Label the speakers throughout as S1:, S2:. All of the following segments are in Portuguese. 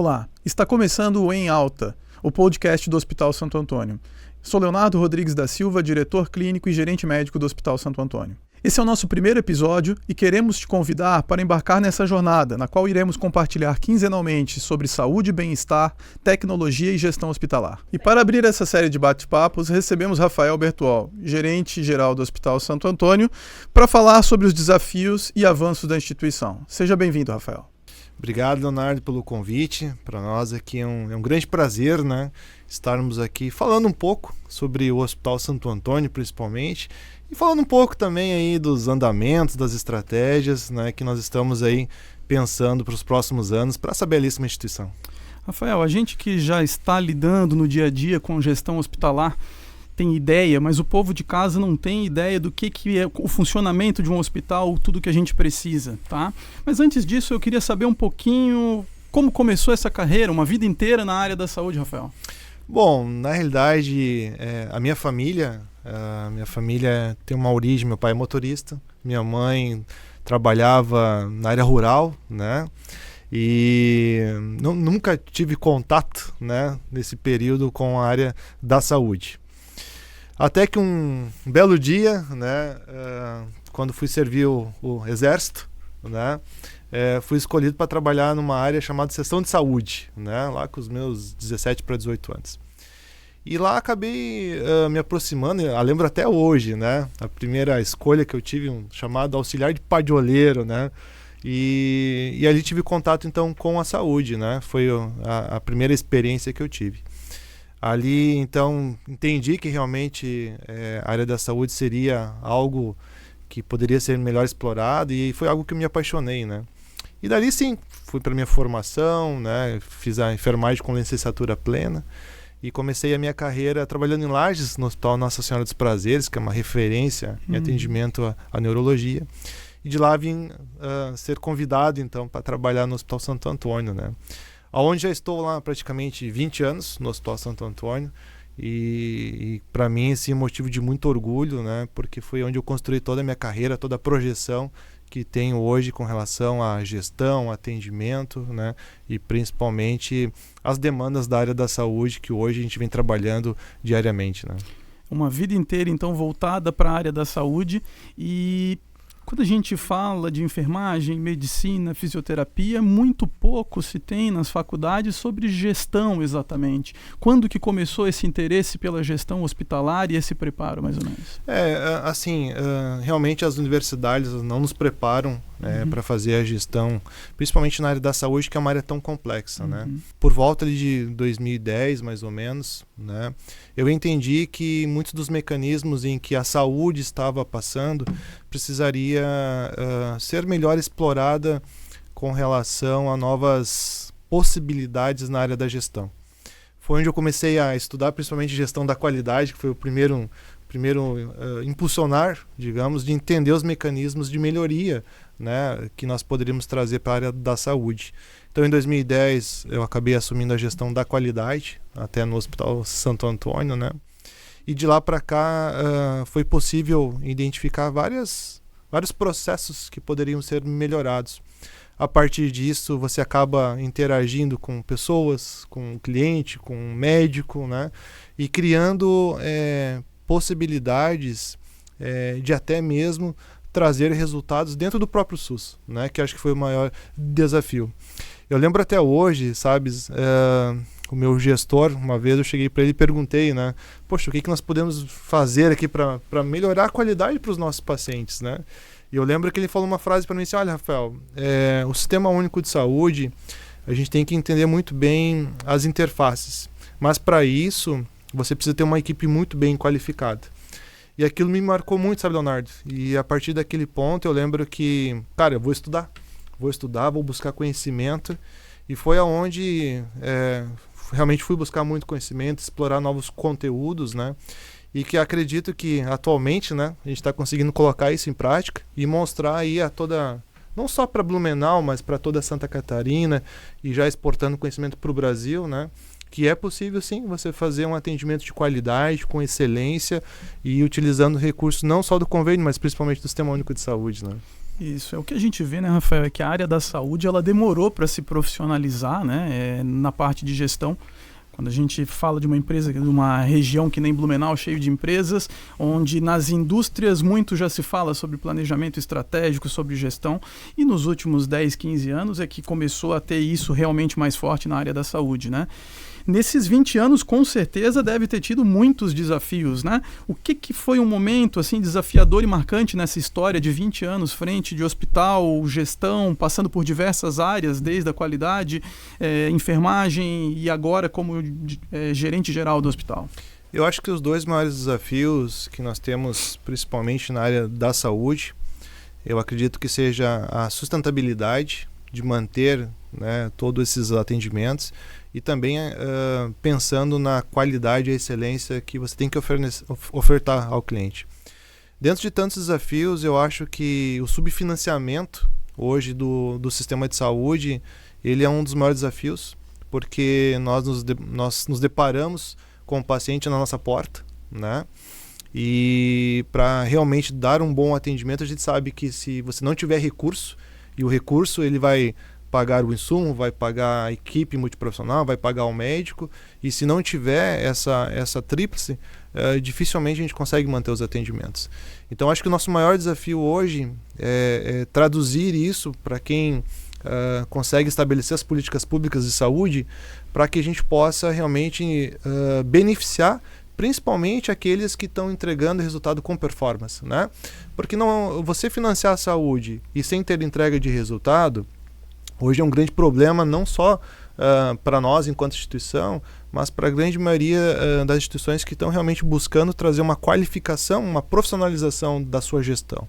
S1: Olá, está começando o Em Alta, o podcast do Hospital Santo Antônio. Sou Leonardo Rodrigues da Silva, diretor clínico e gerente médico do Hospital Santo Antônio. Esse é o nosso primeiro episódio e queremos te convidar para embarcar nessa jornada, na qual iremos compartilhar quinzenalmente sobre saúde, bem-estar, tecnologia e gestão hospitalar. E para abrir essa série de bate-papos, recebemos Rafael Bertuol, gerente geral do Hospital Santo Antônio, para falar sobre os desafios e avanços da instituição. Seja bem-vindo, Rafael.
S2: Obrigado, Leonardo, pelo convite. Para nós aqui é um grande prazer, né, estarmos aqui falando um pouco sobre o Hospital Santo Antônio, principalmente, e falando um pouco também aí dos andamentos, das estratégias, né, que nós estamos aí pensando para os próximos anos para essa belíssima instituição.
S1: Rafael, a gente que já está lidando no dia a dia com gestão hospitalar tem ideia, mas o povo de casa não tem ideia do que é o funcionamento de um hospital, tudo que a gente precisa, tá? Mas antes disso, eu queria saber um pouquinho como começou essa carreira, uma vida inteira na área da saúde, Rafael.
S2: Bom, na realidade, a minha família tem uma origem, meu pai é motorista, minha mãe trabalhava na área rural, né? E nunca tive contato, né, nesse período com a área da saúde. Até que um belo dia, né, quando fui servir o exército, né, fui escolhido para trabalhar numa área chamada seção de saúde, né, lá com os meus 17 para 18 anos. E lá acabei me aproximando, eu lembro até hoje, né, a primeira escolha que eu tive, um chamado auxiliar de padioleiro, né, e ali tive contato então com a saúde, né, foi a primeira experiência que eu tive. Ali, então, entendi que realmente a área da saúde seria algo que poderia ser melhor explorado e foi algo que eu me apaixonei, né? E dali, sim, fui para minha formação, né? Fiz a enfermagem com licenciatura plena e comecei a minha carreira trabalhando em Lages, no Hospital Nossa Senhora dos Prazeres, que é uma referência em atendimento à neurologia. E de lá vim ser convidado, então, para trabalhar no Hospital Santo Antônio, né? Onde já estou lá praticamente 20 anos no Hospital Santo Antônio e para mim esse é um motivo de muito orgulho, né, porque foi onde eu construí toda a minha carreira, toda a projeção que tenho hoje com relação à gestão, atendimento, né, e principalmente as demandas da área da saúde que hoje a gente vem trabalhando diariamente, né.
S1: Uma vida inteira então voltada para a área da saúde. E quando a gente fala de enfermagem, medicina, fisioterapia, muito pouco se tem nas faculdades sobre gestão exatamente. Quando que começou esse interesse pela gestão hospitalar e esse preparo, mais ou menos?
S2: Realmente as universidades não nos preparam para fazer a gestão, principalmente na área da saúde, que é uma área tão complexa, né? Por volta de 2010, mais ou menos, né, eu entendi que muitos dos mecanismos em que a saúde estava passando precisaria ser melhor explorada com relação a novas possibilidades na área da gestão. Foi onde eu comecei a estudar principalmente gestão da qualidade, que foi o primeiro impulsionar, digamos, de entender os mecanismos de melhoria, né, que nós poderíamos trazer para a área da saúde. Então, em 2010, eu acabei assumindo a gestão da qualidade, até no Hospital Santo Antônio, né, e de lá para cá foi possível identificar vários processos que poderiam ser melhorados. A partir disso, você acaba interagindo com pessoas, com o cliente, com o médico, né, e criando possibilidades de até mesmo trazer resultados dentro do próprio SUS, né, que acho que foi o maior desafio. Eu lembro até hoje, o meu gestor, uma vez eu cheguei para ele e perguntei, né, poxa, o que nós podemos fazer aqui para melhorar a qualidade para os nossos pacientes, né? E eu lembro que ele falou uma frase para mim assim, olha, Rafael, o Sistema Único de Saúde, a gente tem que entender muito bem as interfaces, mas para isso você precisa ter uma equipe muito bem qualificada. E aquilo me marcou muito, sabe, Leonardo? E a partir daquele ponto eu lembro que, cara, eu vou estudar, vou buscar conhecimento. E foi aonde realmente fui buscar muito conhecimento, explorar novos conteúdos, né? E que acredito que atualmente, né, a gente está conseguindo colocar isso em prática e mostrar aí a toda, não só para Blumenau, mas para toda Santa Catarina e já exportando conhecimento para o Brasil, né? Que é possível sim você fazer um atendimento de qualidade, com excelência e utilizando recursos não só do convênio, mas principalmente do Sistema Único de Saúde, né?
S1: Isso, é o que a gente vê, né, Rafael, é que a área da saúde ela demorou para se profissionalizar, né, na parte de gestão. Quando a gente fala de uma empresa, de uma região que nem Blumenau, cheio de empresas, onde nas indústrias muito já se fala sobre planejamento estratégico, sobre gestão, e nos últimos 10, 15 anos é que começou a ter isso realmente mais forte na área da saúde, né? Nesses 20 anos, com certeza, deve ter tido muitos desafios, né? O que foi um momento assim desafiador e marcante nessa história de 20 anos frente de hospital, gestão, passando por diversas áreas, desde a qualidade, enfermagem e agora como gerente geral do hospital?
S2: Eu acho que os dois maiores desafios que nós temos, principalmente na área da saúde, eu acredito que seja a sustentabilidade de manter, né, todos esses atendimentos e também pensando na qualidade e excelência que você tem que ofertar ao cliente. Dentro de tantos desafios, eu acho que o subfinanciamento hoje do sistema de saúde, ele é um dos maiores desafios, porque nós nos deparamos com o paciente na nossa porta, né? E para realmente dar um bom atendimento, a gente sabe que se você não tiver recurso, e o recurso ele vai pagar o insumo, vai pagar a equipe multiprofissional, vai pagar o médico, e se não tiver essa tríplice, dificilmente a gente consegue manter os atendimentos. Então acho que o nosso maior desafio hoje é traduzir isso para quem consegue estabelecer as políticas públicas de saúde, para que a gente possa realmente beneficiar principalmente aqueles que estão entregando resultado com performance, né? Porque você financiar a saúde e sem ter entrega de resultado, hoje é um grande problema não só para nós enquanto instituição, mas para a grande maioria das instituições que estão realmente buscando trazer uma qualificação, uma profissionalização da sua gestão.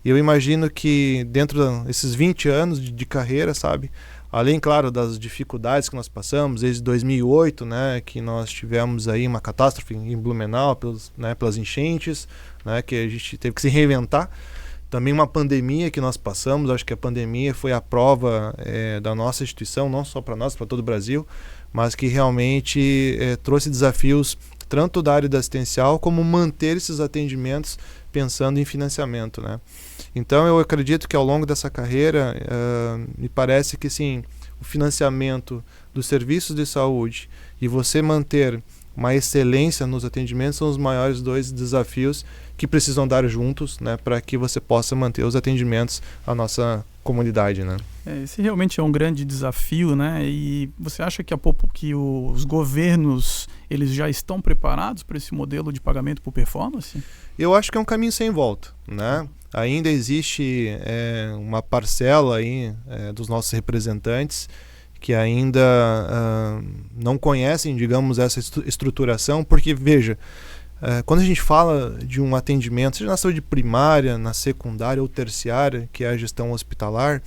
S2: E eu imagino que dentro desses 20 anos de carreira, sabe, além, claro, das dificuldades que nós passamos, desde 2008, né, que nós tivemos aí uma catástrofe em Blumenau pelas enchentes, né, que a gente teve que se reinventar. Também uma pandemia que nós passamos, acho que a pandemia foi a prova da nossa instituição, não só para nós, para todo o Brasil, mas que realmente trouxe desafios tanto da área assistencial como manter esses atendimentos pensando em financiamento, né? Então eu acredito que ao longo dessa carreira me parece que sim, o financiamento dos serviços de saúde e você manter uma excelência nos atendimentos são os maiores dois desafios que precisam andar juntos, né, para que você possa manter os atendimentos à nossa comunidade, né?
S1: Esse realmente é um grande desafio, né? E você acha que os governos eles já estão preparados para esse modelo de pagamento por performance?
S2: Eu acho que é um caminho sem volta, né? Ainda existe uma parcela aí dos nossos representantes que ainda não conhecem, digamos, essa estruturação, porque, veja, quando a gente fala de um atendimento, seja na saúde primária, na secundária ou terciária, que é a gestão hospitalar,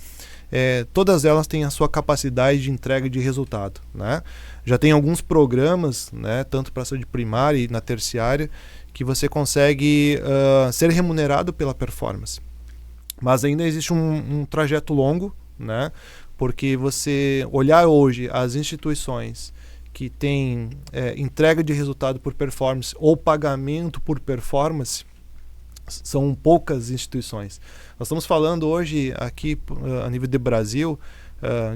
S2: todas elas têm a sua capacidade de entrega de resultado, né? Já tem alguns programas, né, tanto para a saúde primária e na terciária, que você consegue ser remunerado pela performance. Mas ainda existe um trajeto longo, né? Porque você olhar hoje as instituições que têm entrega de resultado por performance ou pagamento por performance, são poucas instituições. Nós estamos falando hoje aqui a nível de Brasil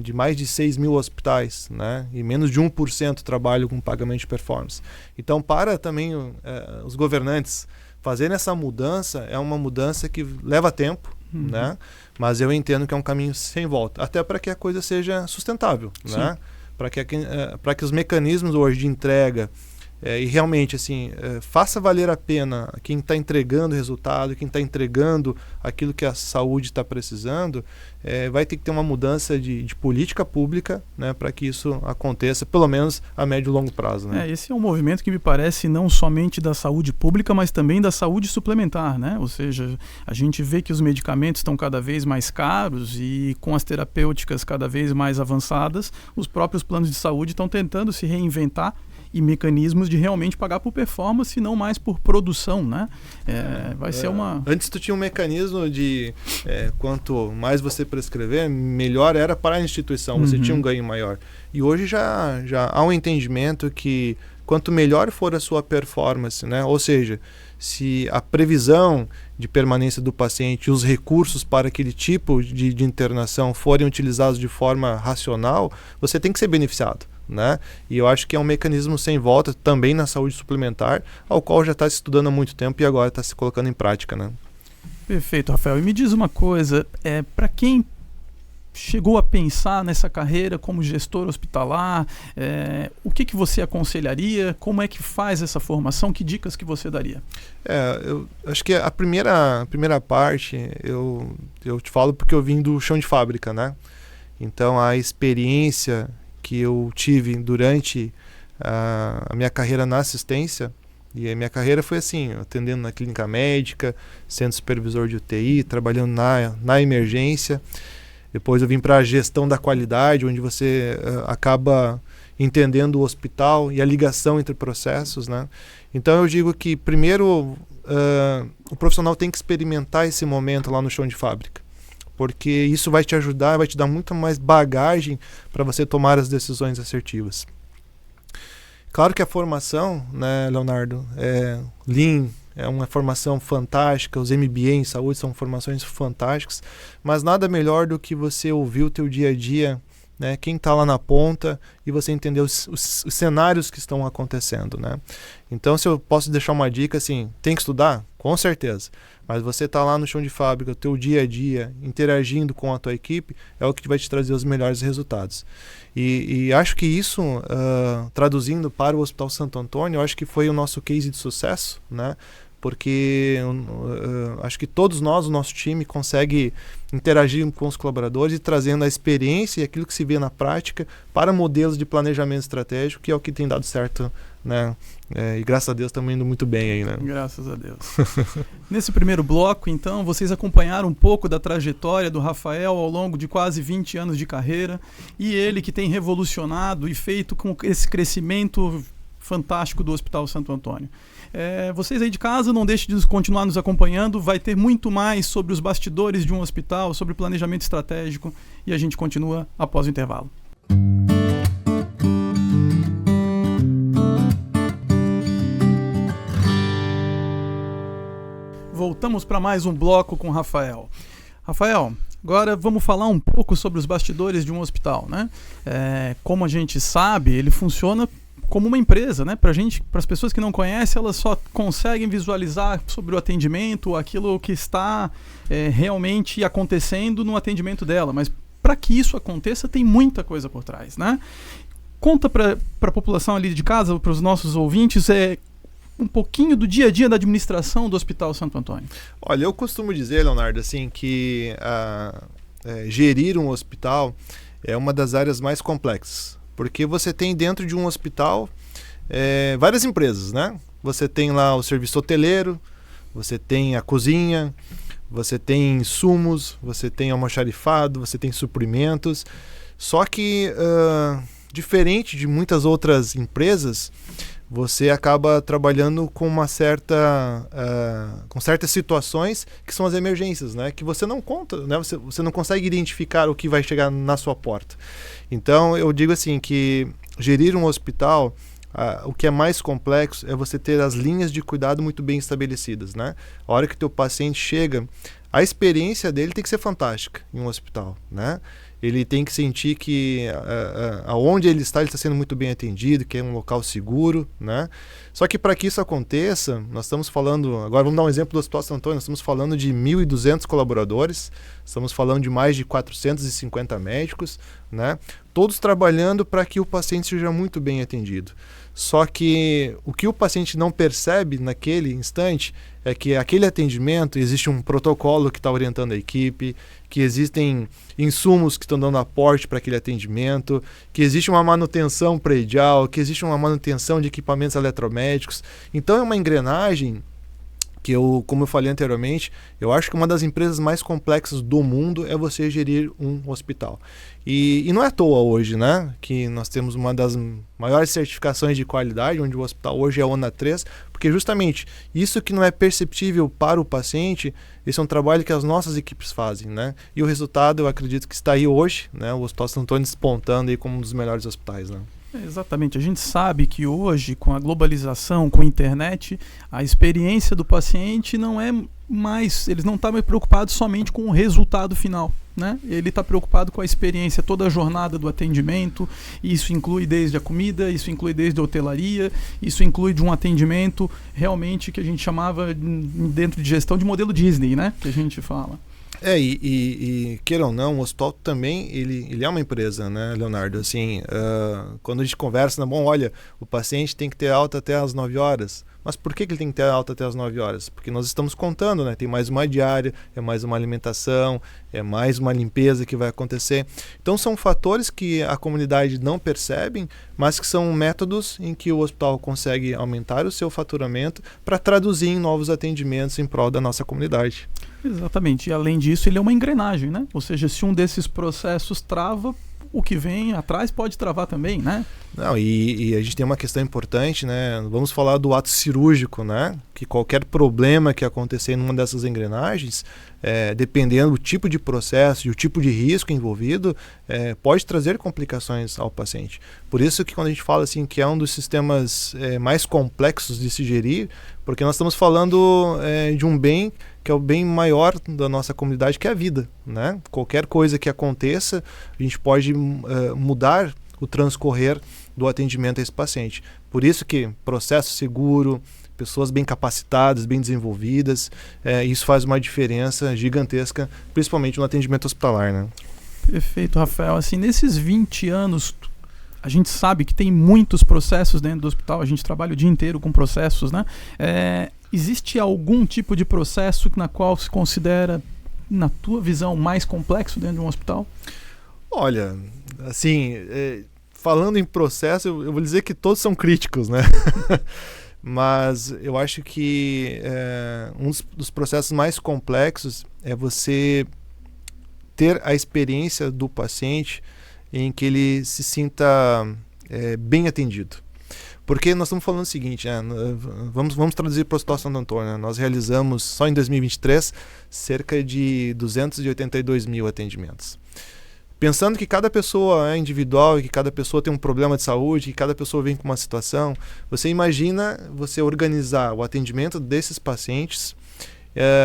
S2: de mais de 6 mil hospitais, né? E menos de 1% trabalham com pagamento de performance. Então, para também os governantes fazerem essa mudança, é uma mudança que leva tempo, né? Mas eu entendo que é um caminho sem volta, até para que a coisa seja sustentável, né? Para que os mecanismos hoje de entrega e realmente assim faça valer a pena quem está entregando o resultado, quem está entregando aquilo que a saúde está precisando, vai ter que ter uma mudança de política pública, né, para que isso aconteça, pelo menos a médio e longo prazo, né?
S1: Esse é um movimento que me parece não somente da saúde pública, mas também da saúde suplementar, né? Ou seja, a gente vê que os medicamentos estão cada vez mais caros e com as terapêuticas cada vez mais avançadas, os próprios planos de saúde estão tentando se reinventar e mecanismos de realmente pagar por performance e não mais por produção, né? Vai ser uma...
S2: Antes tu tinha um mecanismo de quanto mais você prescrever, melhor era para a instituição, você tinha um ganho maior. E hoje já há um entendimento que quanto melhor for a sua performance, né? Ou seja, se a previsão de permanência do paciente e os recursos para aquele tipo de internação forem utilizados de forma racional, você tem que ser beneficiado, né? E eu acho que é um mecanismo sem volta também na saúde suplementar, ao qual já está se estudando há muito tempo e agora está se colocando em prática, né?
S1: Perfeito, Rafael. E me diz uma coisa, para quem chegou a pensar nessa carreira como gestor hospitalar, o que você aconselharia? Como é que faz essa formação? Que dicas que você daria?
S2: Eu acho que a primeira parte eu te falo porque eu vim do chão de fábrica, né? Então a experiência que eu tive durante a minha carreira na assistência, e a minha carreira foi assim, atendendo na clínica médica, sendo supervisor de UTI, trabalhando na emergência. Depois eu vim para a gestão da qualidade, onde você acaba entendendo o hospital e a ligação entre processos, né? Então eu digo que primeiro o profissional tem que experimentar esse momento lá no chão de fábrica, porque isso vai te ajudar, vai te dar muito mais bagagem para você tomar as decisões assertivas. Claro que a formação, né, Leonardo, Lean é uma formação fantástica, os MBA em saúde são formações fantásticas, mas nada melhor do que você ouvir o teu dia a dia, né, quem está lá na ponta e você entender os cenários que estão acontecendo, né? Então, se eu posso deixar uma dica, assim, tem que estudar? Com certeza. Mas você está lá no chão de fábrica, o teu dia a dia, interagindo com a tua equipe, é o que vai te trazer os melhores resultados. E acho que isso, traduzindo para o Hospital Santo Antônio, eu acho que foi o nosso case de sucesso, né? Porque acho que todos nós, o nosso time, consegue interagir com os colaboradores e trazendo a experiência e aquilo que se vê na prática para modelos de planejamento estratégico, que é o que tem dado certo, né? E graças a Deus estamos indo muito bem aí, né?
S1: Graças a Deus. Nesse primeiro bloco, então, vocês acompanharam um pouco da trajetória do Rafael ao longo de quase 20 anos de carreira, e ele que tem revolucionado e feito com esse crescimento fantástico do Hospital Santo Antônio. Vocês aí de casa, não deixem de continuar nos acompanhando, vai ter muito mais sobre os bastidores de um hospital, sobre planejamento estratégico, e a gente continua após o intervalo. Voltamos para mais um bloco com o Rafael. Rafael, agora vamos falar um pouco sobre os bastidores de um hospital, né? Como a gente sabe, ele funciona como uma empresa, né? Para as pessoas que não conhecem, elas só conseguem visualizar sobre o atendimento, aquilo que está realmente acontecendo no atendimento dela, mas para que isso aconteça tem muita coisa por trás, né? Conta para a população ali de casa, para os nossos ouvintes, um pouquinho do dia a dia da administração do Hospital Santo Antônio.
S2: Olha, eu costumo dizer, Leonardo, assim, que gerir um hospital é uma das áreas mais complexas, porque você tem dentro de um hospital várias empresas, né? Você tem lá o serviço hoteleiro, você tem a cozinha, você tem insumos, você tem almoxarifado, você tem suprimentos, só que diferente de muitas outras empresas, você acaba trabalhando com com certas situações que são as emergências, né? Que você não conta, né? Você não consegue identificar o que vai chegar na sua porta. Então, eu digo assim que gerir um hospital, o que é mais complexo é você ter as linhas de cuidado muito bem estabelecidas, né? A hora que o teu paciente chega, a experiência dele tem que ser fantástica em um hospital, né? Ele tem que sentir que aonde ele está sendo muito bem atendido, que é um local seguro, né? Só que para que isso aconteça, nós estamos falando, agora vamos dar um exemplo do Hospital Santo Antônio, nós estamos falando de 1.200 colaboradores, estamos falando de mais de 450 médicos, né? Todos trabalhando para que o paciente seja muito bem atendido. Só que o que o paciente não percebe naquele instante é que aquele atendimento, existe um protocolo que está orientando a equipe, que existem insumos que estão dando aporte para aquele atendimento, que existe uma manutenção predial, que existe uma manutenção de equipamentos eletromédicos. Então é uma engrenagem que como eu falei anteriormente, eu acho que uma das empresas mais complexas do mundo é você gerir um hospital. E não é à toa hoje, né, que nós temos uma das maiores certificações de qualidade, onde o hospital hoje é a ONA 3, porque justamente isso que não é perceptível para o paciente, esse é um trabalho que as nossas equipes fazem, né? E o resultado, eu acredito que está aí hoje, né, o Hospital Santo Antônio despontando aí como um dos melhores hospitais, né?
S1: Exatamente. A gente sabe que hoje, com a globalização, com a internet, a experiência do paciente não é mais... Eles não estão mais preocupados somente com o resultado final, né? Ele está preocupado com a experiência, toda a jornada do atendimento. Isso inclui desde a comida, isso inclui desde a hotelaria, isso inclui de um atendimento realmente que a gente chamava, dentro de gestão, de modelo Disney, né? Que a gente fala.
S2: E queira ou não, o hospital também, ele é uma empresa, né, Leonardo? Assim, quando a gente conversa, bom, olha, o paciente tem que ter alta até às 9 horas. Mas por que ele tem que ter alta até às 9 horas? Porque nós estamos contando, né? Tem mais uma diária, é mais uma alimentação, é mais uma limpeza que vai acontecer. Então são fatores que a comunidade não percebe, mas que são métodos em que o hospital consegue aumentar o seu faturamento para traduzir em novos atendimentos em prol da nossa comunidade.
S1: Exatamente. E além disso, ele é uma engrenagem, né? Ou seja, se um desses processos trava, o que vem atrás pode travar também, né?
S2: Não, e a gente tem uma questão importante, né? Vamos falar do ato cirúrgico, né? Que qualquer problema que acontecer numa dessas engrenagens, dependendo do tipo de processo e o tipo de risco envolvido, pode trazer complicações ao paciente. Por isso que quando a gente fala assim que é um dos sistemas mais complexos de se gerir, porque nós estamos falando de um bem que é o bem maior da nossa comunidade, que é a vida, né? Qualquer coisa que aconteça, a gente pode mudar o transcorrer do atendimento a esse paciente. Por isso que processo seguro, pessoas bem capacitadas, bem desenvolvidas, isso faz uma diferença gigantesca, principalmente no atendimento hospitalar, né?
S1: Perfeito, Rafael. Assim, nesses 20 anos, a gente sabe que tem muitos processos dentro do hospital, a gente trabalha o dia inteiro com processos, né? Existe algum tipo de processo na qual se considera, na tua visão, mais complexo dentro de um hospital? Olha,
S2: assim, falando em processo, eu vou dizer que todos são críticos, né? Mas eu acho que um dos processos mais complexos é você ter a experiência do paciente em que ele se sinta bem atendido. Porque nós estamos falando o seguinte, vamos traduzir para o Hospital Santo Antônio, né? Nós realizamos, só em 2023, cerca de 282 mil atendimentos. Pensando que cada pessoa é individual e que cada pessoa tem um problema de saúde, que cada pessoa vem com uma situação, você imagina você organizar o atendimento desses pacientes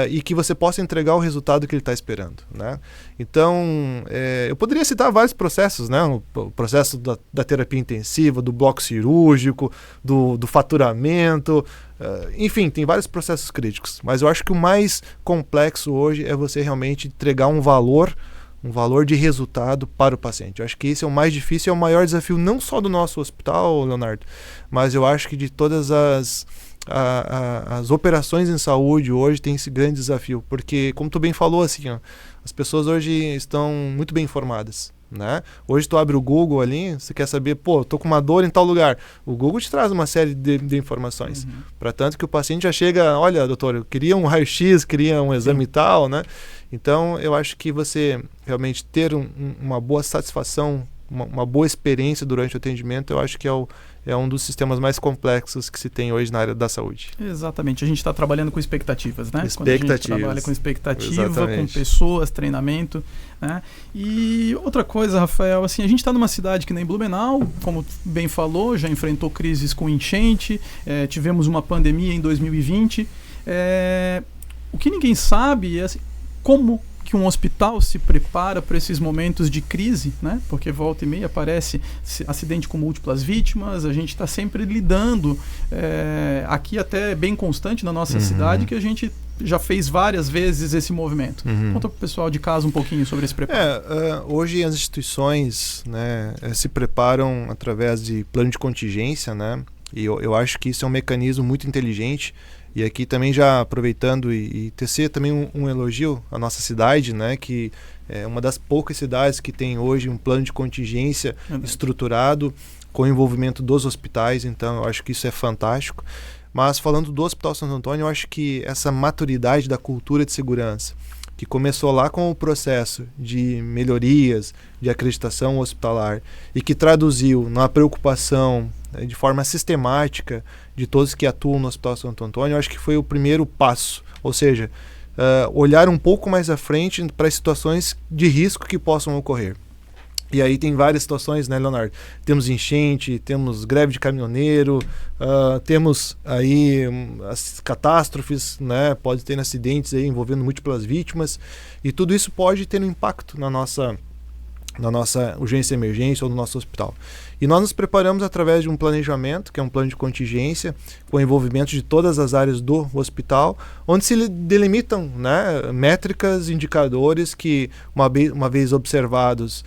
S2: e que você possa entregar o resultado que ele está esperando, né? Então, eu poderia citar vários processos, né? O processo da terapia intensiva, do bloco cirúrgico, do faturamento, enfim, tem vários processos críticos. Mas eu acho que o mais complexo hoje é você realmente entregar um valor de resultado para o paciente. Eu acho que esse é o mais difícil, é o maior desafio não só do nosso hospital, Leonardo, mas eu acho que de todas as operações em saúde hoje tem esse grande desafio, porque como tu bem falou, assim, as pessoas hoje estão muito bem informadas, né? Hoje tu abre o Google ali, você quer saber, tô com uma dor em tal lugar, o Google te traz uma série de informações, para tanto que o paciente já chega, olha, doutor, eu queria um raio-x, queria um exame tal, né? Então eu acho que você realmente ter uma boa satisfação, uma boa experiência durante o atendimento, eu acho que é um dos sistemas mais complexos que se tem hoje na área da saúde.
S1: Exatamente, a gente está trabalhando com expectativas, né?
S2: Expectativas.
S1: Quando a gente trabalha com expectativa,
S2: Exatamente.
S1: Com pessoas, treinamento, né? E outra coisa, Rafael, assim, a gente está numa cidade que nem Blumenau, como bem falou, já enfrentou crises com enchente, tivemos uma pandemia em 2020. O que ninguém sabe é assim, como que um hospital se prepara para esses momentos de crise, né? Porque volta e meia aparece acidente com múltiplas vítimas, a gente está sempre lidando, aqui até bem constante na nossa cidade, que a gente já fez várias vezes esse movimento. Conta para o pessoal de casa um pouquinho sobre esse preparo.
S2: Hoje as instituições, né, se preparam através de plano de contingência, né? E eu acho que isso é um mecanismo muito inteligente. E aqui também já aproveitando e tecer também um elogio à nossa cidade, né, que é uma das poucas cidades que tem hoje um plano de contingência estruturado com o envolvimento dos hospitais, então eu acho que isso é fantástico. Mas falando do Hospital Santo Antônio, eu acho que essa maturidade da cultura de segurança, que começou lá com o processo de melhorias, de acreditação hospitalar, e que traduziu na preocupação de forma sistemática de todos que atuam no Hospital Santo Antônio, eu acho que foi o primeiro passo, ou seja, olhar um pouco mais à frente para situações de risco que possam ocorrer. E aí tem várias situações, né, Leonardo? Temos enchente, temos greve de caminhoneiro, temos aí as catástrofes, né? Pode ter acidentes aí envolvendo múltiplas vítimas, e tudo isso pode ter um impacto na nossa urgência e emergência ou no nosso hospital. E nós nos preparamos através de um planejamento, que é um plano de contingência, com envolvimento de todas as áreas do hospital, onde se delimitam, né, métricas, indicadores que, uma vez observados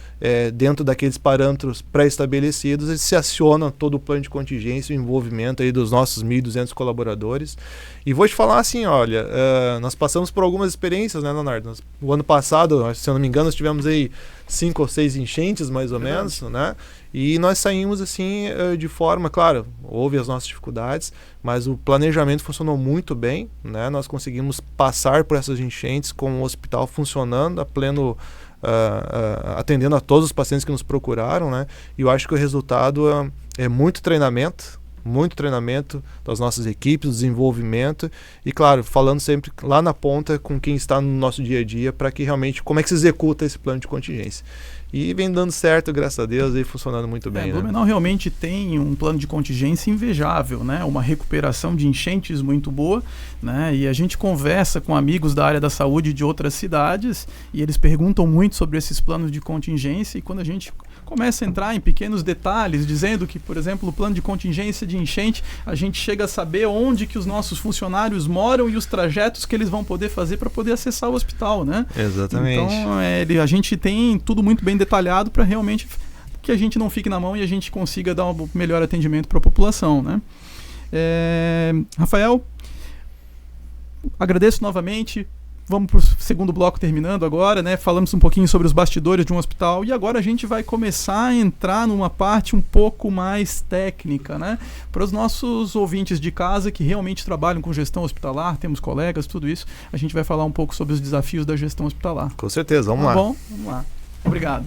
S2: dentro daqueles parâmetros pré-estabelecidos, se aciona todo o plano de contingência, o envolvimento aí dos nossos 1.200 colaboradores. E vou te falar assim, olha, nós passamos por algumas experiências, né, Leonardo? O ano passado, se eu não me engano, nós tivemos aí 5 ou 6 enchentes, mais ou menos, né? E nós saímos assim de forma, claro, houve as nossas dificuldades, mas o planejamento funcionou muito bem, né? Nós conseguimos passar por essas enchentes com o hospital funcionando a pleno, atendendo a todos os pacientes que nos procuraram, né? E eu acho que o resultado é muito treinamento das nossas equipes, desenvolvimento e, claro, falando sempre lá na ponta com quem está no nosso dia a dia para que realmente, como é que se executa esse plano de contingência. E vem dando certo, graças a Deus, e funcionando muito bem.
S1: Blumenau realmente tem um plano de contingência invejável, né? Uma recuperação de enchentes muito boa, né? E a gente conversa com amigos da área da saúde de outras cidades e eles perguntam muito sobre esses planos de contingência, e quando a gente começa a entrar em pequenos detalhes, dizendo que, por exemplo, o plano de contingência de enchente, a gente chega a saber onde que os nossos funcionários moram e os trajetos que eles vão poder fazer para poder acessar o hospital, né?
S2: Exatamente.
S1: Então, a gente tem tudo muito bem detalhado para realmente que a gente não fique na mão e a gente consiga dar um melhor atendimento para a população, né? Rafael, agradeço novamente. Vamos para o segundo bloco terminando agora, né? Falamos um pouquinho sobre os bastidores de um hospital e agora a gente vai começar a entrar numa parte um pouco mais técnica, né? Para os nossos ouvintes de casa que realmente trabalham com gestão hospitalar, temos colegas, tudo isso, a gente vai falar um pouco sobre os desafios da gestão hospitalar.
S2: Com certeza, vamos lá.
S1: Bom, vamos lá. Obrigado.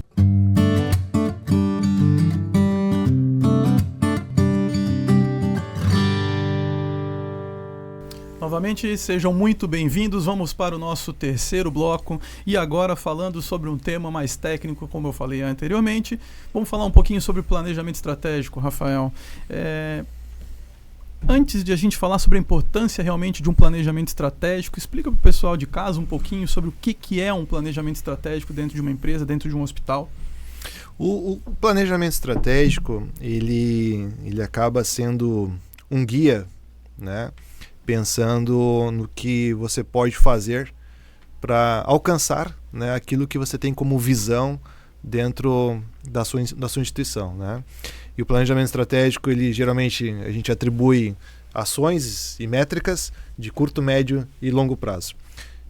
S1: Novamente, sejam muito bem-vindos. Vamos para o nosso terceiro bloco e agora falando sobre um tema mais técnico, como eu falei anteriormente. Vamos falar um pouquinho sobre planejamento estratégico, Rafael. Antes de a gente falar sobre a importância realmente de um planejamento estratégico, explica para o pessoal de casa um pouquinho sobre o que é um planejamento estratégico dentro de uma empresa, dentro de um hospital.
S2: O planejamento estratégico, ele acaba sendo um guia, né? Pensando no que você pode fazer para alcançar, né, aquilo que você tem como visão dentro da sua instituição, né? E o planejamento estratégico, ele geralmente a gente atribui ações e métricas de curto, médio e longo prazo.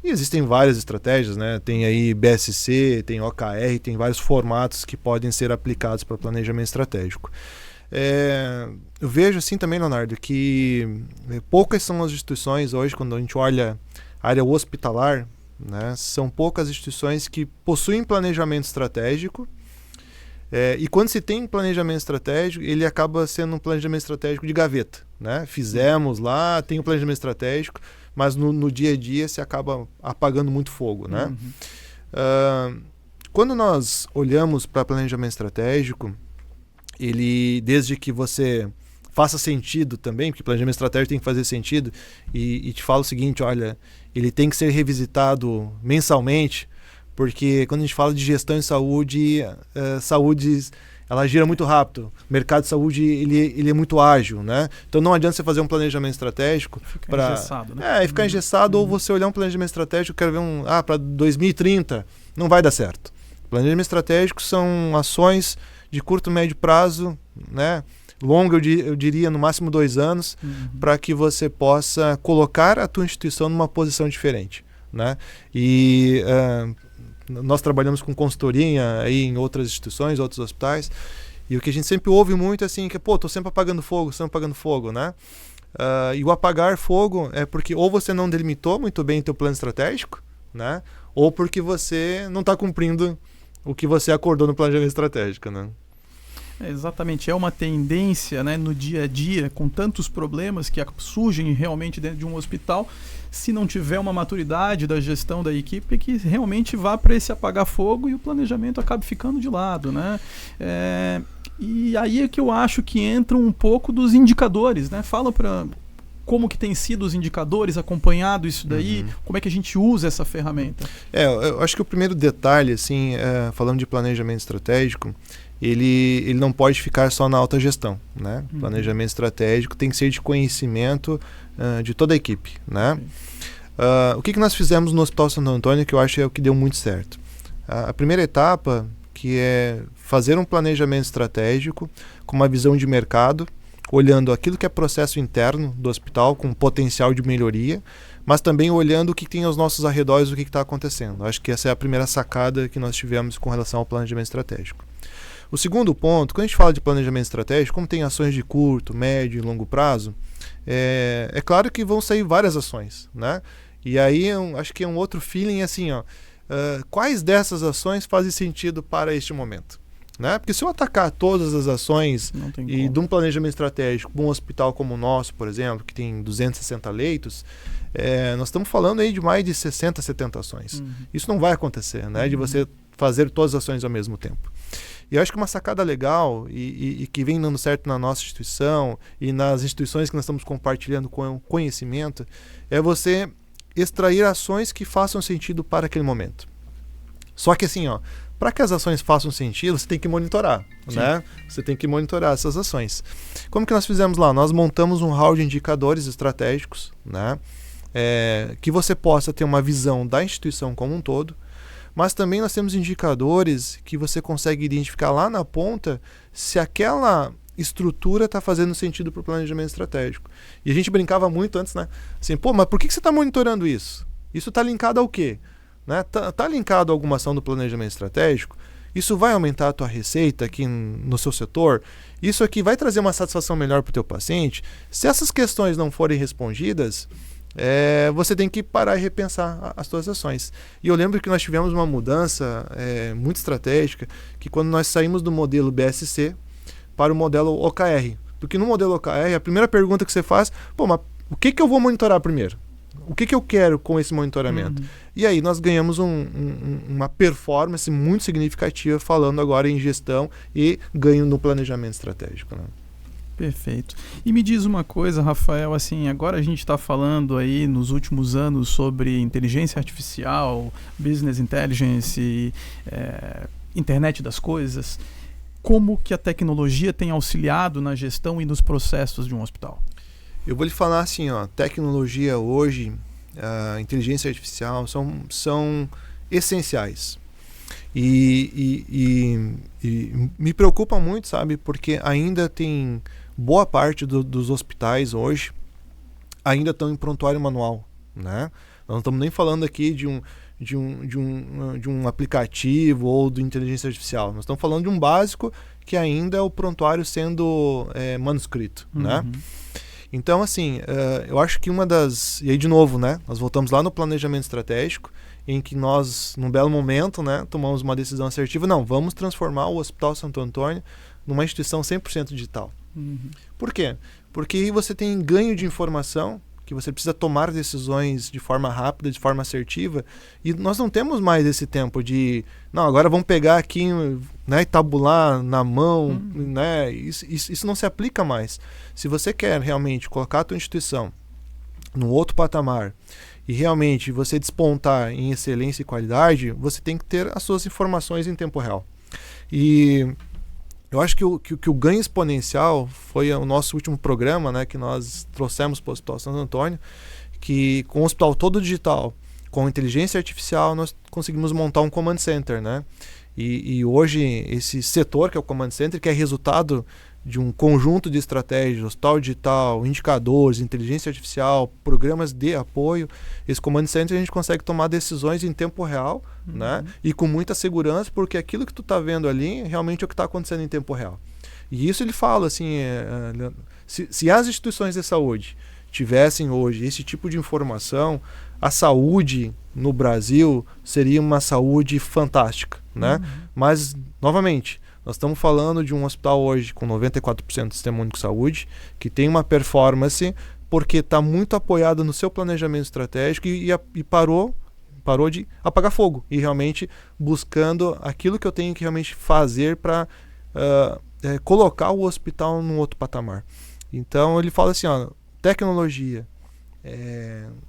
S2: E existem várias estratégias, né? Tem aí BSC, tem OKR, tem vários formatos que podem ser aplicados para planejamento estratégico. Eu vejo assim também, Leonardo, que poucas são as instituições hoje, quando a gente olha a área hospitalar, né, são poucas instituições que possuem planejamento estratégico, e quando se tem planejamento estratégico, ele acaba sendo um planejamento estratégico de gaveta, né? Fizemos lá, tem um planejamento estratégico, mas no dia a dia se acaba apagando muito fogo, né? Quando nós olhamos para planejamento estratégico, ele, desde que você faça sentido também, porque planejamento estratégico tem que fazer sentido, e te falo o seguinte, olha, ele tem que ser revisitado mensalmente, porque quando a gente fala de gestão em saúde, saúde ela gira muito rápido, o mercado de saúde ele é muito ágil, né? Então não adianta você fazer um planejamento estratégico para
S1: engessado, né?
S2: Ficar engessado, ou você olhar um planejamento estratégico, quero ver para 2030, não vai dar certo. Planejamento estratégico são ações de curto, médio prazo, né? Longo, eu diria no máximo 2 anos, para que você possa colocar a tua instituição numa posição diferente, né? E nós trabalhamos com consultoria aí em outras instituições, outros hospitais, e o que a gente sempre ouve muito é assim, que estou sempre apagando fogo, né? E o apagar fogo é porque ou você não delimitou muito bem o teu plano estratégico, né? Ou porque você não está cumprindo o que você acordou no planejamento estratégico, né?
S1: Exatamente, é uma tendência, né, no dia a dia, com tantos problemas que surgem realmente dentro de um hospital, se não tiver uma maturidade da gestão da equipe, que realmente vá para esse apagar fogo e o planejamento acabe ficando de lado, né? E aí é que eu acho que entra um pouco dos indicadores, né? Fala para como que tem sido os indicadores, acompanhado isso daí, como é que a gente usa essa ferramenta?
S2: Eu acho que o primeiro detalhe, assim, falando de planejamento estratégico, ele não pode ficar só na alta gestão, né? Planejamento estratégico tem que ser de conhecimento de toda a equipe, né? O que nós fizemos no Hospital Santo Antônio, que eu acho que é o que deu muito certo? A primeira etapa, que é fazer um planejamento estratégico com uma visão de mercado, olhando aquilo que é processo interno do hospital, com potencial de melhoria, mas também olhando o que tem aos nossos arredores, o que está acontecendo. Acho que essa é a primeira sacada que nós tivemos com relação ao planejamento estratégico. O segundo ponto, quando a gente fala de planejamento estratégico, como tem ações de curto, médio e longo prazo, é claro que vão sair várias ações, né? E aí acho que é um outro feeling assim, quais dessas ações fazem sentido para este momento? Né? Porque se eu atacar todas as ações de um planejamento estratégico de um hospital como o nosso, por exemplo, que tem 260 leitos, nós estamos falando aí de mais de 60, 70 ações. Isso não vai acontecer, né? De você fazer todas as ações ao mesmo tempo. E eu acho que uma sacada legal e que vem dando certo na nossa instituição e nas instituições que nós estamos compartilhando com conhecimento é você extrair ações que façam sentido para aquele momento. Só que assim, para que as ações façam sentido, você tem que monitorar, né? Você tem que monitorar essas ações. Como que nós fizemos lá? Nós montamos um hall de indicadores estratégicos, né? Que você possa ter uma visão da instituição como um todo, mas também nós temos indicadores que você consegue identificar lá na ponta se aquela estrutura está fazendo sentido para o planejamento estratégico. E a gente brincava muito antes, né? Assim, mas por que você está monitorando isso? Isso está linkado ao quê? Né? Tá linkado a alguma ação do planejamento estratégico? Isso vai aumentar a tua receita aqui no seu setor? Isso aqui vai trazer uma satisfação melhor para o teu paciente? Se essas questões não forem respondidas, você tem que parar e repensar as suas ações. E eu lembro que nós tivemos uma mudança muito estratégica, que quando nós saímos do modelo BSC para o modelo OKR. Porque no modelo OKR, a primeira pergunta que você faz, mas o que eu vou monitorar primeiro? O que eu quero com esse monitoramento? E aí nós ganhamos uma performance muito significativa falando agora em gestão e ganho no planejamento estratégico, né?
S1: Perfeito. E me diz uma coisa, Rafael, assim, agora a gente está falando aí nos últimos anos sobre inteligência artificial, business intelligence, internet das coisas. Como que a tecnologia tem auxiliado na gestão e nos processos de um hospital?
S2: Eu vou lhe falar assim, tecnologia hoje, inteligência artificial são essenciais. E me preocupa muito, sabe, porque ainda tem boa parte dos hospitais hoje ainda estão em prontuário manual, né? Nós não estamos nem falando aqui de um aplicativo ou de inteligência artificial. Nós estamos falando de um básico que ainda é o prontuário sendo manuscrito, né? Então, assim, eu acho que uma das... E aí, de novo, né? Nós voltamos lá no planejamento estratégico, em que nós, num belo momento, né, tomamos uma decisão assertiva. Não, vamos transformar o Hospital Santo Antônio numa instituição 100% digital. Por quê? Porque aí você tem ganho de informação, que você precisa tomar decisões de forma rápida, de forma assertiva, e nós não temos mais esse tempo de, não, agora vamos pegar aqui, né, e tabular na mão, né? Isso não se aplica mais. Se você quer realmente colocar a tua instituição num outro patamar e realmente você despontar em excelência e qualidade, você tem que ter as suas informações em tempo real. E eu acho que o ganho exponencial foi o nosso último programa, né, que nós trouxemos para o Hospital Santo Antônio, que com o hospital todo digital, com inteligência artificial, nós conseguimos montar um command center, né? E hoje esse setor, que é o command center, que é resultado de um conjunto de estratégias, hospital digital, indicadores, inteligência artificial, programas de apoio, esse command center a gente consegue tomar decisões em tempo real, né? E com muita segurança, porque aquilo que tu está vendo ali realmente é o que está acontecendo em tempo real. E isso ele fala assim, se as instituições de saúde tivessem hoje esse tipo de informação, a saúde no Brasil seria uma saúde fantástica, né? Mas, novamente, Nós estamos falando de um hospital hoje com 94% do Sistema Único de Saúde, que tem uma performance porque está muito apoiado no seu planejamento estratégico e parou de apagar fogo e realmente buscando aquilo que eu tenho que realmente fazer para colocar o hospital num outro patamar. Então ele fala assim, tecnologia,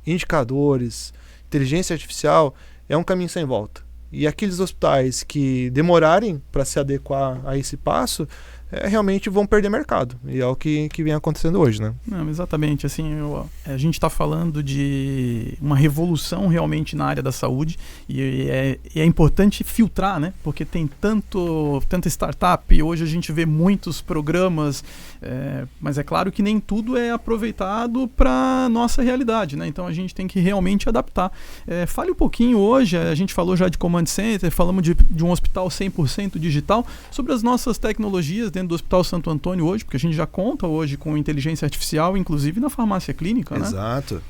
S2: indicadores, inteligência artificial é um caminho sem volta. E aqueles hospitais que demorarem para se adequar a esse passo, realmente vão perder mercado. E é o que vem acontecendo hoje, né?
S1: Não, exatamente. Assim, a gente está falando de uma revolução realmente na área da saúde e é importante filtrar, né? Porque tem tanta startup, hoje a gente vê muitos programas, mas é claro que nem tudo é aproveitado para a nossa realidade, né? Então a gente tem que realmente adaptar. Fale um pouquinho hoje, a gente falou já de Command Center, falamos de um hospital 100% digital, sobre as nossas tecnologias dentro do Hospital Santo Antônio hoje, porque a gente já conta hoje com inteligência artificial, inclusive na farmácia clínica, né?
S2: Exato.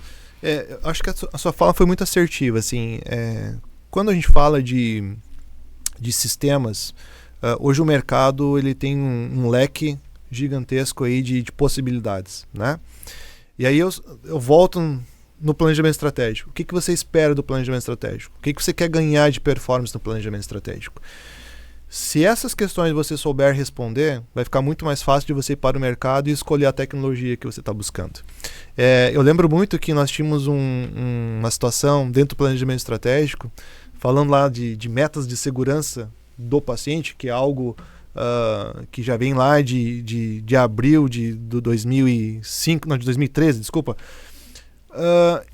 S2: Acho que a sua fala foi muito assertiva. Assim, quando a gente fala de sistemas, hoje o mercado ele tem um leque gigantesco aí de possibilidades, né? E aí eu volto no planejamento estratégico. O que você espera do planejamento estratégico? O que você quer ganhar de performance no planejamento estratégico? Se essas questões você souber responder, vai ficar muito mais fácil de você ir para o mercado e escolher a tecnologia que você está buscando. Eu lembro muito que nós tínhamos uma situação dentro do planejamento estratégico, falando lá de metas de segurança do paciente, que é algo que já vem lá de abril de 2005, não, de 2013, desculpa,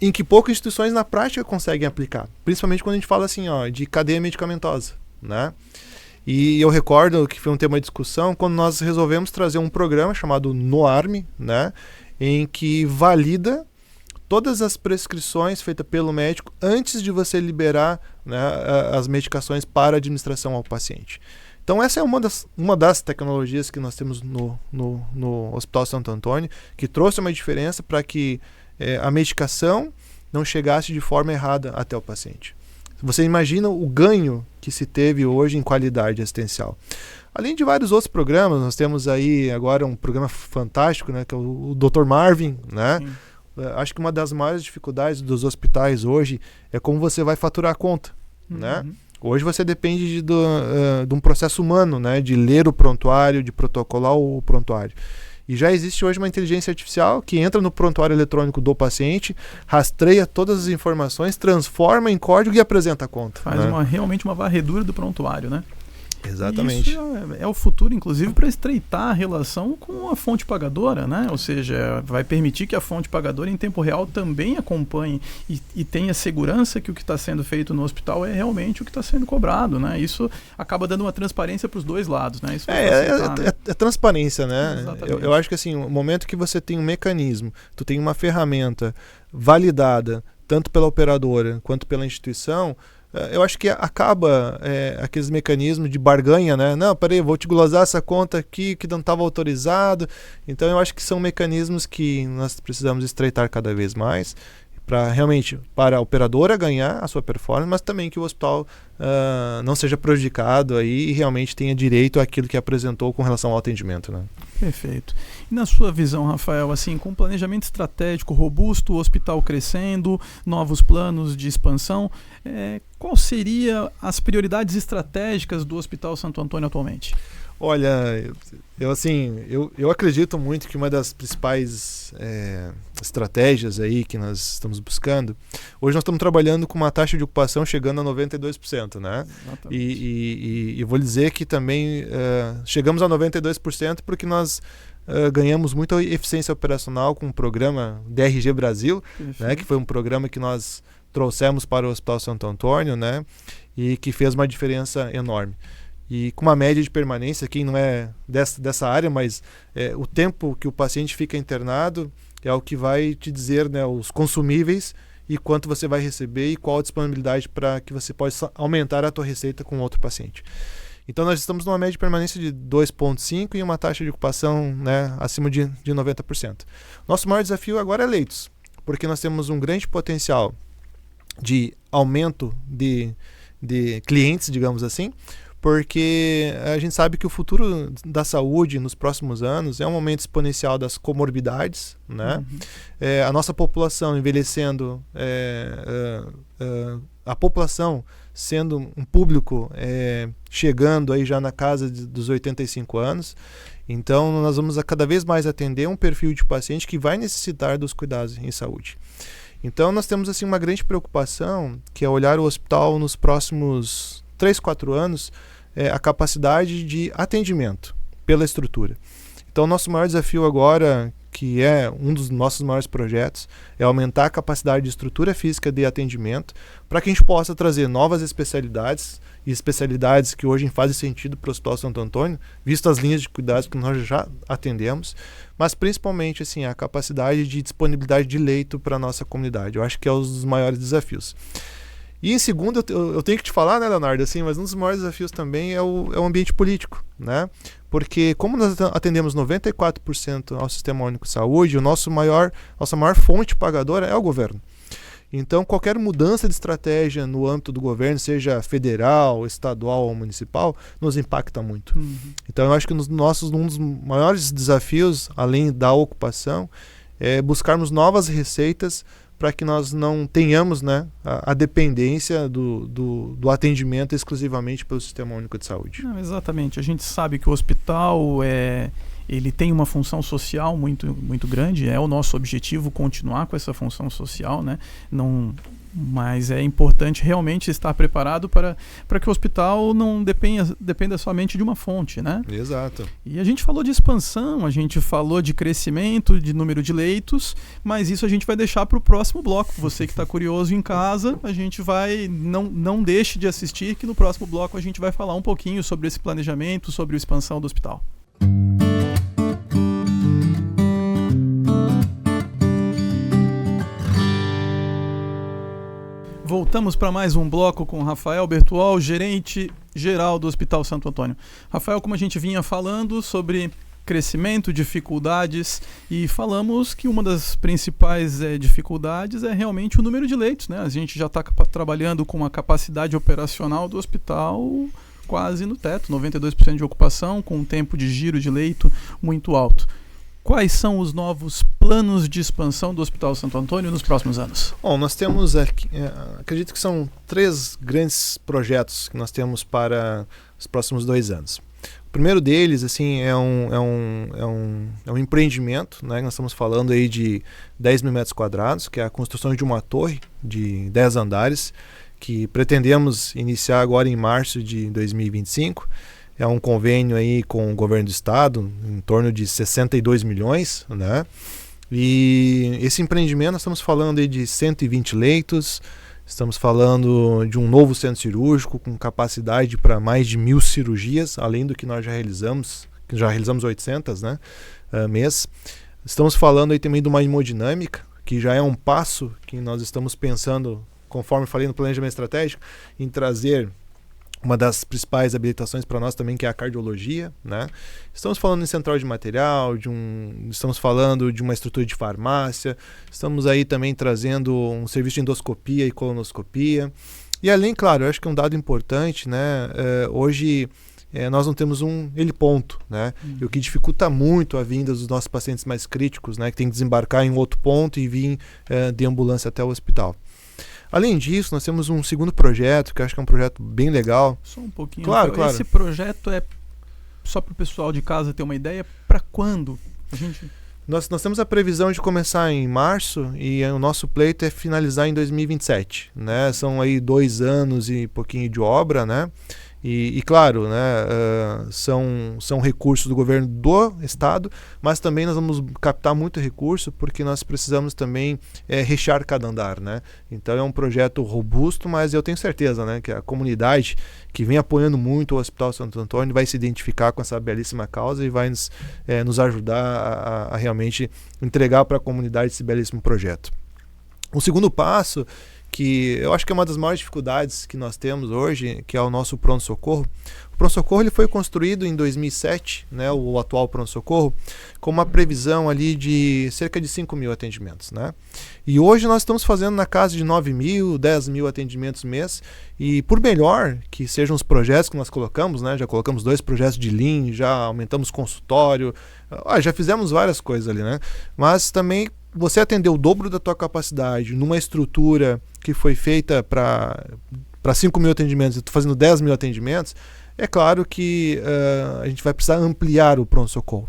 S2: em que poucas instituições na prática conseguem aplicar, principalmente quando a gente fala assim, de cadeia medicamentosa, né? E eu recordo que foi um tema de discussão quando nós resolvemos trazer um programa chamado NOARM, né, em que valida todas as prescrições feitas pelo médico antes de você liberar, né, as medicações para administração ao paciente. Então essa é uma das tecnologias que nós temos no Hospital Santo Antônio, que trouxe uma diferença para que a medicação não chegasse de forma errada até o paciente. Você imagina o ganho que se teve hoje em qualidade assistencial. Além de vários outros programas, nós temos aí agora um programa fantástico, né, que é o Dr. Marvin, né? Acho que uma das maiores dificuldades dos hospitais hoje é como você vai faturar a conta, né? Hoje você depende de um processo humano, né, de ler o prontuário, de protocolar o prontuário. E já existe hoje uma inteligência artificial que entra no prontuário eletrônico do paciente, rastreia todas as informações, transforma em código e apresenta a conta.
S1: Faz realmente uma varredura do prontuário, né?
S2: Exatamente.
S1: E isso é o futuro, inclusive, para estreitar a relação com a fonte pagadora, né? Ou seja, vai permitir que a fonte pagadora em tempo real também acompanhe e tenha segurança que o que está sendo feito no hospital é realmente o que está sendo cobrado, né? Isso acaba dando uma transparência para os dois lados, né? Isso
S2: é transparência, né? Eu acho que assim, o momento que você tem um mecanismo, tu tem uma ferramenta validada, tanto pela operadora quanto pela instituição, eu acho que acaba aqueles mecanismos de barganha, né? Não, peraí, vou te glosar essa conta aqui que não estava autorizado. Então eu acho que são mecanismos que nós precisamos estreitar cada vez mais para a operadora ganhar a sua performance, mas também que o hospital não seja prejudicado aí e realmente tenha direito àquilo que apresentou com relação ao atendimento, né?
S1: Perfeito. E na sua visão, Rafael, assim, com planejamento estratégico robusto, o hospital crescendo, novos planos de expansão, qual seriam as prioridades estratégicas do Hospital Santo Antônio atualmente?
S2: Olha, eu acredito muito que uma das principais estratégias aí que nós estamos buscando, hoje nós estamos trabalhando com uma taxa de ocupação chegando a 92%, né? E vou dizer que também chegamos a 92% porque nós ganhamos muita eficiência operacional com o programa DRG Brasil, né, que foi um programa que nós trouxemos para o Hospital Santo Antônio, né, e que fez uma diferença enorme. E com uma média de permanência, quem não é dessa área, mas o tempo que o paciente fica internado é o que vai te dizer, né, os consumíveis e quanto você vai receber e qual a disponibilidade para que você possa aumentar a tua receita com outro paciente. Então nós estamos numa média de permanência de 2,5 e uma taxa de ocupação, né, acima de 90%. Nosso maior desafio agora é leitos, porque nós temos um grande potencial de aumento de clientes, digamos assim, porque a gente sabe que o futuro da saúde nos próximos anos é um aumento exponencial das comorbidades, né? A nossa população envelhecendo, a população sendo um público chegando aí já na casa dos 85 anos. Então, nós vamos cada vez mais atender um perfil de paciente que vai necessitar dos cuidados em saúde. Então, nós temos assim uma grande preocupação, que é olhar o hospital nos próximos 3, 4 anos, a capacidade de atendimento pela estrutura. Então, o nosso maior desafio agora, que é um dos nossos maiores projetos, é aumentar a capacidade de estrutura física de atendimento para que a gente possa trazer novas especialidades e especialidades que hoje fazem sentido para o Hospital Santo Antônio, visto as linhas de cuidados que nós já atendemos, mas principalmente assim, a capacidade de disponibilidade de leito para a nossa comunidade. Eu acho que é um dos maiores desafios. E em segundo, eu tenho que te falar, né, Leonardo, assim, mas um dos maiores desafios também é o ambiente político, né? Porque como nós atendemos 94% ao Sistema Único de Saúde, nossa maior fonte pagadora é o governo. Então, qualquer mudança de estratégia no âmbito do governo, seja federal, estadual ou municipal, nos impacta muito. Então, eu acho que um dos maiores desafios, além da ocupação, é buscarmos novas receitas para que nós não tenhamos, né, a dependência do atendimento exclusivamente pelo Sistema Único de Saúde.
S1: Não, exatamente. A gente sabe que o hospital ele tem uma função social muito, muito grande. É o nosso objetivo continuar com essa função social, né? Mas é importante realmente estar preparado para que o hospital não dependa somente de uma fonte, né?
S2: Exato.
S1: E a gente falou de expansão, a gente falou de crescimento, de número de leitos, mas isso a gente vai deixar para o próximo bloco. Você que está curioso em casa, a gente vai... Não deixe de assistir, que no próximo bloco a gente vai falar um pouquinho sobre esse planejamento, sobre a expansão do hospital. Voltamos para mais um bloco com Rafael Bertuol, gerente geral do Hospital Santo Antônio. Rafael, como a gente vinha falando sobre crescimento, dificuldades, e falamos que uma das principais dificuldades é realmente o número de leitos, né? A gente já está trabalhando com a capacidade operacional do hospital quase no teto, 92% de ocupação, com um tempo de giro de leito muito alto. Quais são os novos planos de expansão do Hospital Santo Antônio nos próximos anos?
S2: Bom, nós temos, acredito que são 3 grandes projetos que nós temos para os próximos 2 anos. O primeiro deles, assim, é um empreendimento, né? Nós estamos falando aí de 10 mil metros quadrados, que é a construção de uma torre de 10 andares, que pretendemos iniciar agora em março de 2025. É um convênio aí com o governo do estado, em torno de 62 milhões, né? E esse empreendimento, nós estamos falando aí de 120 leitos, estamos falando de um novo centro cirúrgico com capacidade para mais de 1.000 cirurgias, além do que nós já realizamos 800, né, mês. Estamos falando aí também de uma hemodinâmica, que já é um passo que nós estamos pensando, conforme falei no planejamento estratégico, em trazer uma das principais habilitações para nós também, que é a cardiologia, né? Estamos falando em central de material, estamos falando de uma estrutura de farmácia, estamos aí também trazendo um serviço de endoscopia e colonoscopia. E além, claro, eu acho que é um dado importante, né? Hoje nós não temos um heliponto, né? E o que dificulta muito a vinda dos nossos pacientes mais críticos, né? Que tem que desembarcar em um outro ponto e vir de ambulância até o hospital. Além disso, nós temos um segundo projeto, que eu acho que é um projeto bem legal.
S1: Só um pouquinho.
S2: Claro.
S1: Esse projeto é, só para o pessoal de casa ter uma ideia, para quando?
S2: Nós temos a previsão de começar em março e o nosso pleito é finalizar em 2027, né? São aí 2 anos e pouquinho de obra, né? E claro, né, são recursos do governo do estado, mas também nós vamos captar muito recurso porque nós precisamos também rechear cada andar, né? Então é um projeto robusto, mas eu tenho certeza, né, que a comunidade que vem apoiando muito o Hospital Santo Antônio vai se identificar com essa belíssima causa e vai nos ajudar a realmente entregar para a comunidade esse belíssimo projeto. O segundo passo, que eu acho que é uma das maiores dificuldades que nós temos hoje, que é o nosso pronto-socorro. O pronto-socorro ele foi construído em 2007, né, o atual pronto-socorro, com uma previsão ali de cerca de 5 mil atendimentos, né? E hoje nós estamos fazendo na casa de 9 mil, 10 mil atendimentos mês, e por melhor que sejam os projetos que nós colocamos, né, já colocamos 2 projetos de Lean, já aumentamos consultório, já fizemos várias coisas ali, né? Mas também você atender o dobro da tua capacidade numa estrutura que foi feita para 5 mil atendimentos e tu fazendo 10 mil atendimentos, é claro que a gente vai precisar ampliar o pronto-socorro.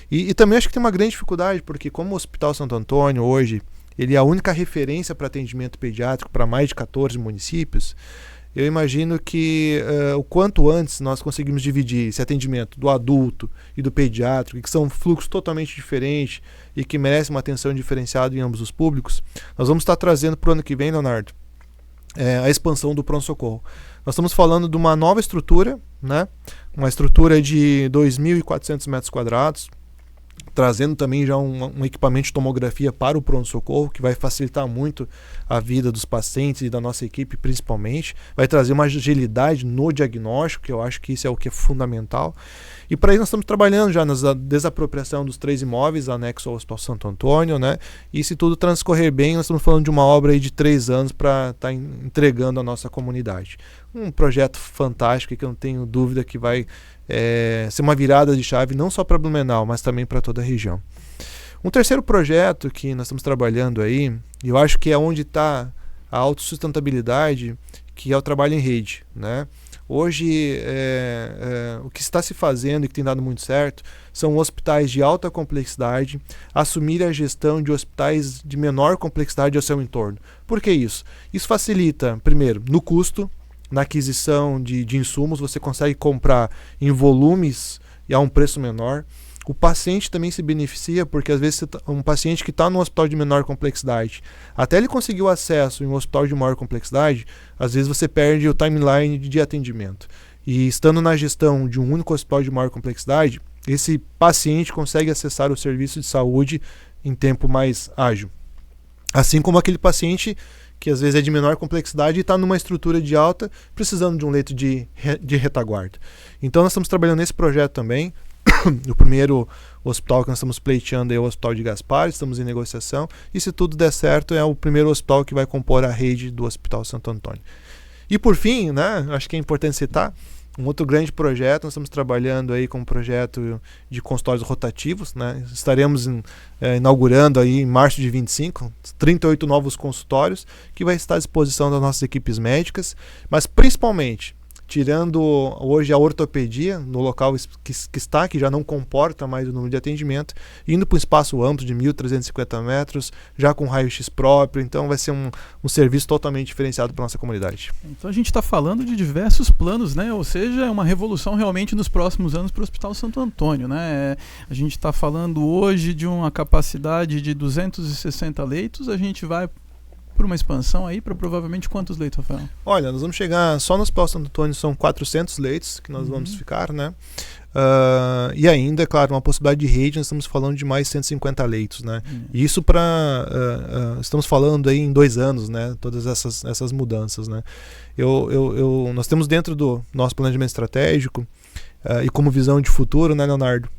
S2: E também acho que tem uma grande dificuldade, porque como o Hospital Santo Antônio hoje, ele é a única referência para atendimento pediátrico para mais de 14 municípios, eu imagino que o quanto antes nós conseguimos dividir esse atendimento do adulto e do pediátrico, que são fluxos totalmente diferentes e que merecem uma atenção diferenciada em ambos os públicos, nós vamos estar trazendo para o ano que vem, Leonardo, a expansão do pronto-socorro. Nós estamos falando de uma nova estrutura, né? Uma estrutura de 2.400 metros quadrados, trazendo também já um equipamento de tomografia para o pronto-socorro, que vai facilitar muito a vida dos pacientes e da nossa equipe principalmente, vai trazer uma agilidade no diagnóstico, que eu acho que isso é o que é fundamental. E para isso nós estamos trabalhando já na desapropriação dos 3 imóveis anexos ao Hospital Santo Antônio, né? E se tudo transcorrer bem, nós estamos falando de uma obra aí de 3 anos para estar entregando à nossa comunidade. Um projeto fantástico que eu não tenho dúvida que vai ser uma virada de chave não só para Blumenau, mas também para toda a região. Um terceiro projeto que nós estamos trabalhando aí, e eu acho que é onde está a autossustentabilidade, que é o trabalho em rede, né? Hoje, o que está se fazendo e que tem dado muito certo são hospitais de alta complexidade assumir a gestão de hospitais de menor complexidade ao seu entorno. Por que isso? Isso facilita, primeiro, no custo, na aquisição de insumos, você consegue comprar em volumes e a um preço menor. O paciente também se beneficia, porque às vezes um paciente que está num hospital de menor complexidade, até ele conseguir o acesso em um hospital de maior complexidade, às vezes você perde o timeline de atendimento. E estando na gestão de um único hospital de maior complexidade, esse paciente consegue acessar o serviço de saúde em tempo mais ágil. Assim como aquele paciente que às vezes é de menor complexidade e está numa estrutura de alta, precisando de um leito de retaguarda. Então nós estamos trabalhando nesse projeto também. O primeiro hospital que nós estamos pleiteando é o Hospital de Gaspar, estamos em negociação, e se tudo der certo é o primeiro hospital que vai compor a rede do Hospital Santo Antônio. E por fim, né, acho que é importante citar, um outro grande projeto, nós estamos trabalhando aí com um projeto de consultórios rotativos, né? Estaremos inaugurando aí em março de 25, 38 novos consultórios, que vai estar à disposição das nossas equipes médicas, mas principalmente, tirando hoje a ortopedia no local que já não comporta mais o número de atendimento, indo para um espaço amplo de 1.350 metros, já com raio-x próprio, então vai ser um serviço totalmente diferenciado para a nossa comunidade.
S1: Então a gente está falando de diversos planos, né? Ou seja, é uma revolução realmente nos próximos anos para o Hospital Santo Antônio, né? A gente está falando hoje de uma capacidade de 260 leitos, a gente vai por uma expansão aí para provavelmente quantos leitos, Rafael?
S2: Olha, nós vamos chegar, só no Hospital Santo Antônio são 400 leitos que nós vamos ficar, né? E ainda, claro, uma possibilidade de rede, nós estamos falando de mais 150 leitos, né? E isso estamos falando aí em 2 anos, né? Todas essas mudanças, né? Nós temos dentro do nosso planejamento estratégico e como visão de futuro, né, Leonardo,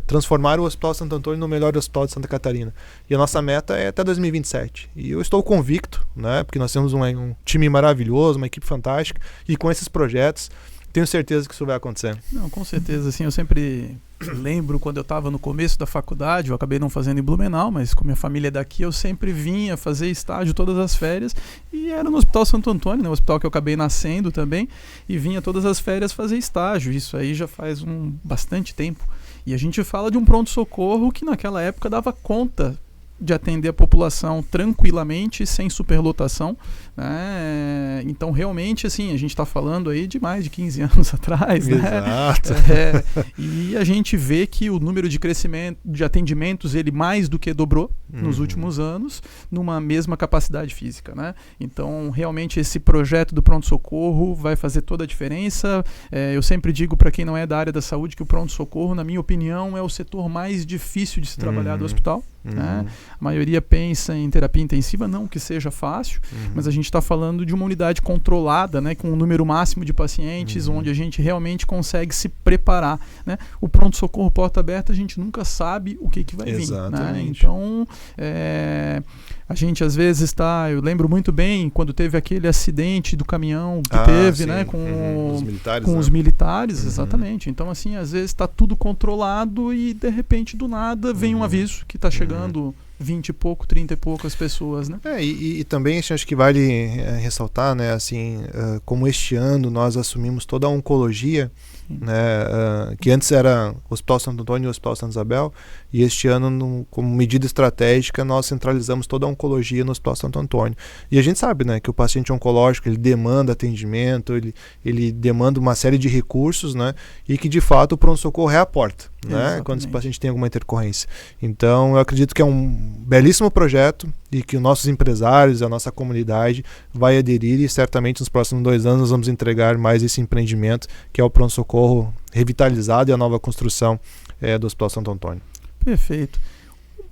S2: transformar o Hospital Santo Antônio no melhor hospital de Santa Catarina. E a nossa meta é até 2027. E eu estou convicto, né, porque nós temos um time maravilhoso, uma equipe fantástica, e com esses projetos, tenho certeza que isso vai acontecer.
S1: Não, com certeza, assim, eu sempre lembro quando eu estava no começo da faculdade, eu acabei não fazendo em Blumenau, mas com minha família é daqui, eu sempre vinha fazer estágio todas as férias, e era no Hospital Santo Antônio, né, o hospital que eu acabei nascendo também, e vinha todas as férias fazer estágio. Isso aí já faz bastante tempo. E a gente fala de um pronto-socorro que naquela época dava conta de atender a população tranquilamente, sem superlotação, né? Então realmente assim, a gente está falando aí de mais de 15 anos atrás, né?
S2: Exato.
S1: E a gente vê que o número de crescimento de atendimentos ele mais do que dobrou, nos últimos anos, numa mesma capacidade física, né? Então, realmente, esse projeto do pronto-socorro vai fazer toda a diferença. Eu sempre digo para quem não é da área da saúde que o pronto-socorro, na minha opinião, é o setor mais difícil de se trabalhar do hospital. Né? A maioria pensa em terapia intensiva, não que seja fácil, mas a gente está falando de uma unidade controlada, né, com um número máximo de pacientes, onde a gente realmente consegue se preparar. Né? O pronto-socorro porta aberta, a gente nunca sabe o que vai vir. Né? Então, a gente às vezes eu lembro muito bem quando teve aquele acidente do caminhão que teve, né, com os militares, exatamente. Então, assim, às vezes está tudo controlado e de repente do nada vem um aviso que está chegando 20 e pouco, 30 e poucas pessoas, né?
S2: E também acho que vale ressaltar, né, assim, como este ano nós assumimos toda a oncologia, né, que antes era o Hospital Santo Antônio e o Hospital Santa Isabel, e este ano, como medida estratégica, nós centralizamos toda a oncologia no Hospital Santo Antônio. E a gente sabe, né, que o paciente oncológico, ele demanda atendimento, ele demanda uma série de recursos, né, e que de fato o pronto-socorro é a porta, né, quando esse paciente tem alguma intercorrência. Então eu acredito que é um belíssimo projeto e que os nossos empresários, a nossa comunidade vai aderir, e certamente nos próximos 2 anos nós vamos entregar mais esse empreendimento que é o pronto-socorro revitalizado e a nova construção do Hospital Santo Antônio.
S1: Perfeito.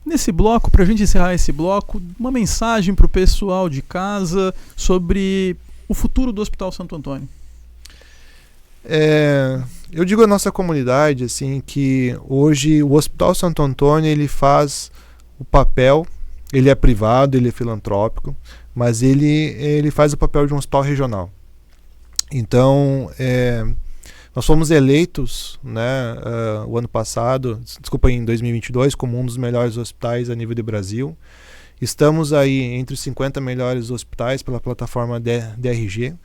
S1: Nesse bloco, para a gente encerrar esse bloco, uma mensagem para o pessoal de casa sobre o futuro do Hospital Santo Antônio.
S2: Eu digo à nossa comunidade assim, que hoje o Hospital Santo Antônio ele faz o papel, ele é privado, ele é filantrópico, mas ele faz o papel de um hospital regional. Então, nós fomos eleitos, né, o ano passado, em 2022, como um dos melhores hospitais a nível de Brasil. Estamos aí entre os 50 melhores hospitais pela plataforma DRG.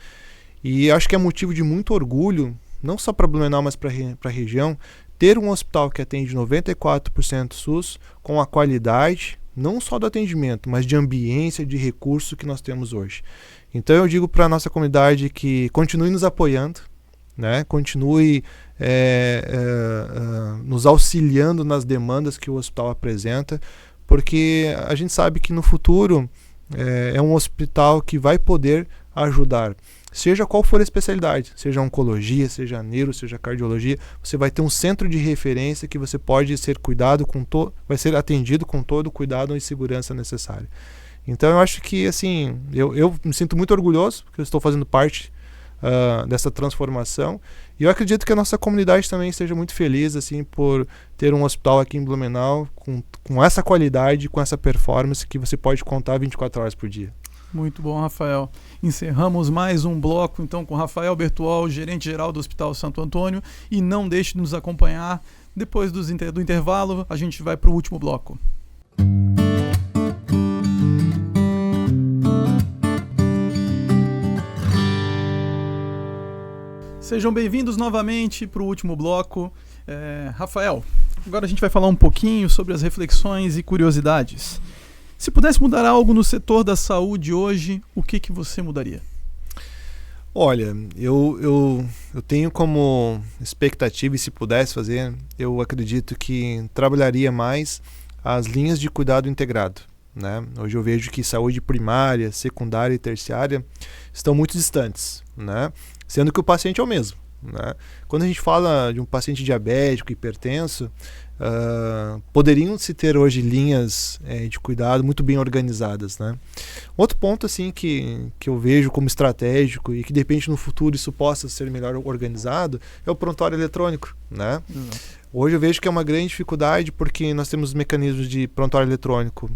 S2: E acho que é motivo de muito orgulho, não só para Blumenau, mas para a região, ter um hospital que atende 94% SUS, com a qualidade, não só do atendimento, mas de ambiência, de recurso que nós temos hoje. Então eu digo para a nossa comunidade que continue nos apoiando, né? Continue nos auxiliando nas demandas que o hospital apresenta, porque a gente sabe que no futuro é um hospital que vai poder ajudar, seja qual for a especialidade, seja oncologia, seja neuro, seja cardiologia, você vai ter um centro de referência que você pode ser cuidado vai ser atendido com todo o cuidado e segurança necessária. Então eu acho que assim, eu me sinto muito orgulhoso que eu estou fazendo parte dessa transformação, e eu acredito que a nossa comunidade também esteja muito feliz assim, por ter um hospital aqui em Blumenau com essa qualidade, com essa performance que você pode contar 24 horas por dia.
S1: Muito bom, Rafael. Encerramos mais um bloco então com Rafael Bertual, gerente-geral do Hospital Santo Antônio, e não deixe de nos acompanhar. Depois do intervalo, a gente vai para o último bloco. Sejam bem-vindos novamente para o último bloco. Rafael, agora a gente vai falar um pouquinho sobre as reflexões e curiosidades. Se pudesse mudar algo no setor da saúde hoje, o que você mudaria?
S2: Olha, eu tenho como expectativa, e se pudesse fazer, eu acredito que trabalharia mais as linhas de cuidado integrado, né? Hoje eu vejo que saúde primária, secundária e terciária estão muito distantes, né? Sendo que o paciente é o mesmo, né? Quando a gente fala de um paciente diabético, hipertenso, poderiam se ter hoje linhas de cuidado muito bem organizadas, né? Outro ponto assim que eu vejo como estratégico e que de repente no futuro isso possa ser melhor organizado é o prontuário eletrônico, né? Hoje eu vejo que é uma grande dificuldade porque nós temos mecanismos de prontuário eletrônico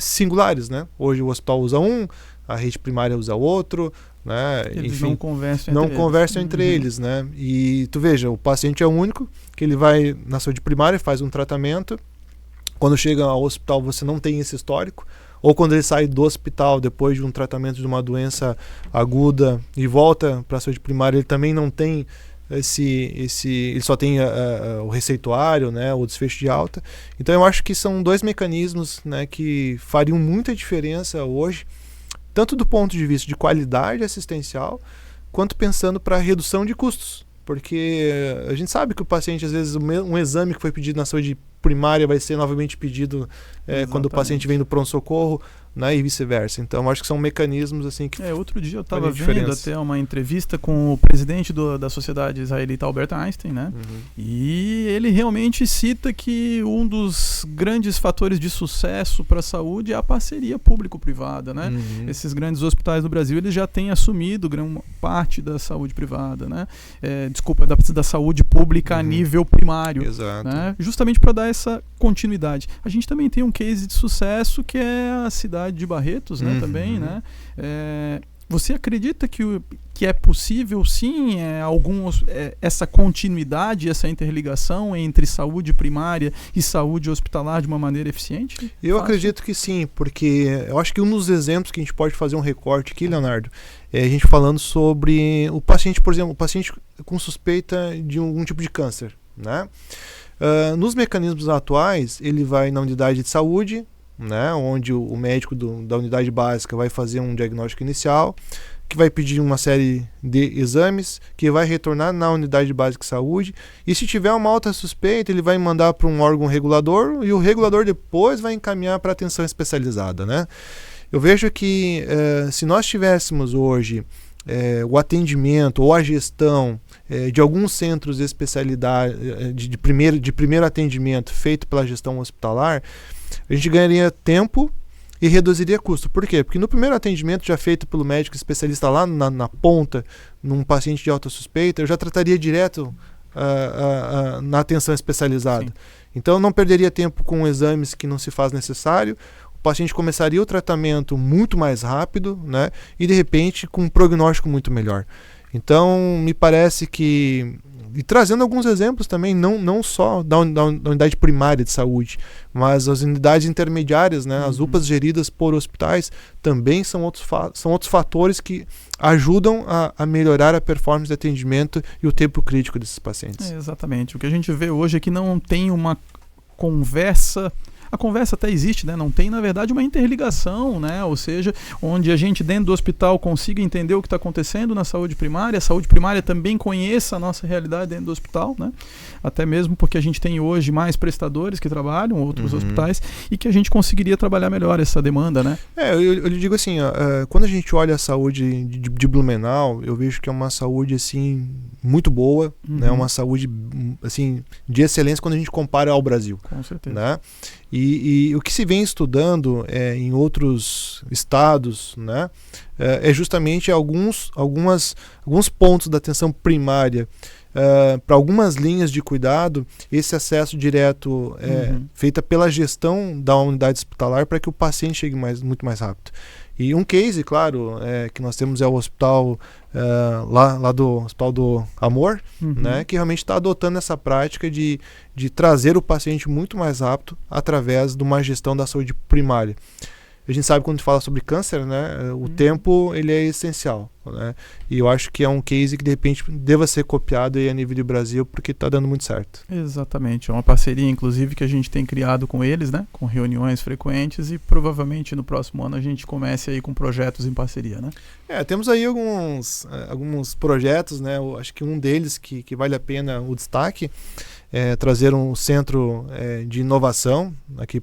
S2: singulares, né? Hoje o hospital usa um, a rede primária usa outro, né?
S1: Eles
S2: enfim,
S1: não conversam
S2: entre eles, né? E tu veja, o paciente é o único que ele vai na saúde primária, faz um tratamento, quando chega ao hospital você não tem esse histórico, ou quando ele sai do hospital depois de um tratamento de uma doença aguda e volta para a saúde primária, ele também não tem ele só tem o receituário, né, o desfecho de alta. Então eu acho que são dois mecanismos, né, que fariam muita diferença hoje, tanto do ponto de vista de qualidade assistencial, quanto pensando para redução de custos. Porque a gente sabe que o paciente, às vezes, um exame que foi pedido na saúde primária vai ser novamente pedido quando o paciente vem do pronto-socorro, né, e vice-versa. Então, acho que são mecanismos assim que...
S1: outro dia eu estava vendo até uma entrevista com o presidente da Sociedade Israelita, Albert Einstein, né? E ele realmente cita que um dos grandes fatores de sucesso para a saúde é a parceria público-privada, né? Esses grandes hospitais do Brasil, eles já têm assumido grande parte da saúde privada, né? Da saúde pública a nível primário.
S2: Exato.
S1: Né? Justamente para dar essa continuidade. A gente também tem um case de sucesso que é a cidade de Barretos, né, também, né? Você acredita que é possível, sim, essa continuidade, essa interligação entre saúde primária e saúde hospitalar de uma maneira eficiente?
S2: Eu acredito que sim, porque eu acho que um dos exemplos que a gente pode fazer um recorte aqui, Leonardo, é a gente falando sobre o paciente, por exemplo, o paciente com suspeita de algum tipo de câncer, né? Nos mecanismos atuais, ele vai na unidade de saúde, né, onde o médico da unidade básica vai fazer um diagnóstico inicial, que vai pedir uma série de exames, que vai retornar na unidade básica de saúde, e se tiver uma alta suspeita, ele vai mandar para um órgão regulador, e o regulador depois vai encaminhar para atenção especializada, né? Eu vejo que se nós tivéssemos hoje o atendimento ou a gestão de alguns centros de especialidade, de primeiro atendimento feito pela gestão hospitalar, a gente ganharia tempo e reduziria custo. Por quê? Porque no primeiro atendimento já feito pelo médico especialista lá na ponta, num paciente de alta suspeita, eu já trataria direto na atenção especializada. Sim. Então eu não perderia tempo com exames que não se faz necessário, o paciente começaria o tratamento muito mais rápido, né? E de repente com um prognóstico muito melhor. Então me parece que... E trazendo alguns exemplos também, não só da unidade primária de saúde, mas as unidades intermediárias, né, as UPAs geridas por hospitais, também são outros fatores que ajudam a melhorar a performance de atendimento e o tempo crítico desses pacientes.
S1: Exatamente. O que a gente vê hoje é que não tem uma conversa... A conversa até existe, né? Não tem, na verdade, uma interligação, né? Ou seja, onde a gente dentro do hospital consiga entender o que está acontecendo na saúde primária, a saúde primária também conheça a nossa realidade dentro do hospital, né? Até mesmo porque a gente tem hoje mais prestadores que trabalham, outros hospitais, e que a gente conseguiria trabalhar melhor essa demanda, né?
S2: Eu digo assim, quando a gente olha a saúde de Blumenau, eu vejo que é uma saúde, assim, muito boa, né? Uma saúde, assim, de excelência quando a gente compara ao Brasil.
S1: Com certeza.
S2: Né? E o que se vem estudando em outros estados, né, é justamente alguns pontos da atenção primária. Para algumas linhas de cuidado, esse acesso direto feita pela gestão da unidade hospitalar para que o paciente chegue muito mais rápido. E um case, claro, que nós temos é o hospital lá do Hospital do Amor, né, que realmente está adotando essa prática de trazer o paciente muito mais rápido através de uma gestão da saúde primária. A gente sabe quando a gente fala sobre câncer, né, o tempo ele é essencial, né, e eu acho que é um case que de repente deva ser copiado aí a nível de Brasil porque está dando muito certo.
S1: Exatamente, é uma parceria inclusive que a gente tem criado com eles, né, com reuniões frequentes e provavelmente no próximo ano a gente comece aí com projetos em parceria, né?
S2: Temos aí alguns projetos, né, eu acho que um deles que vale a pena o destaque é trazer um centro de inovação aqui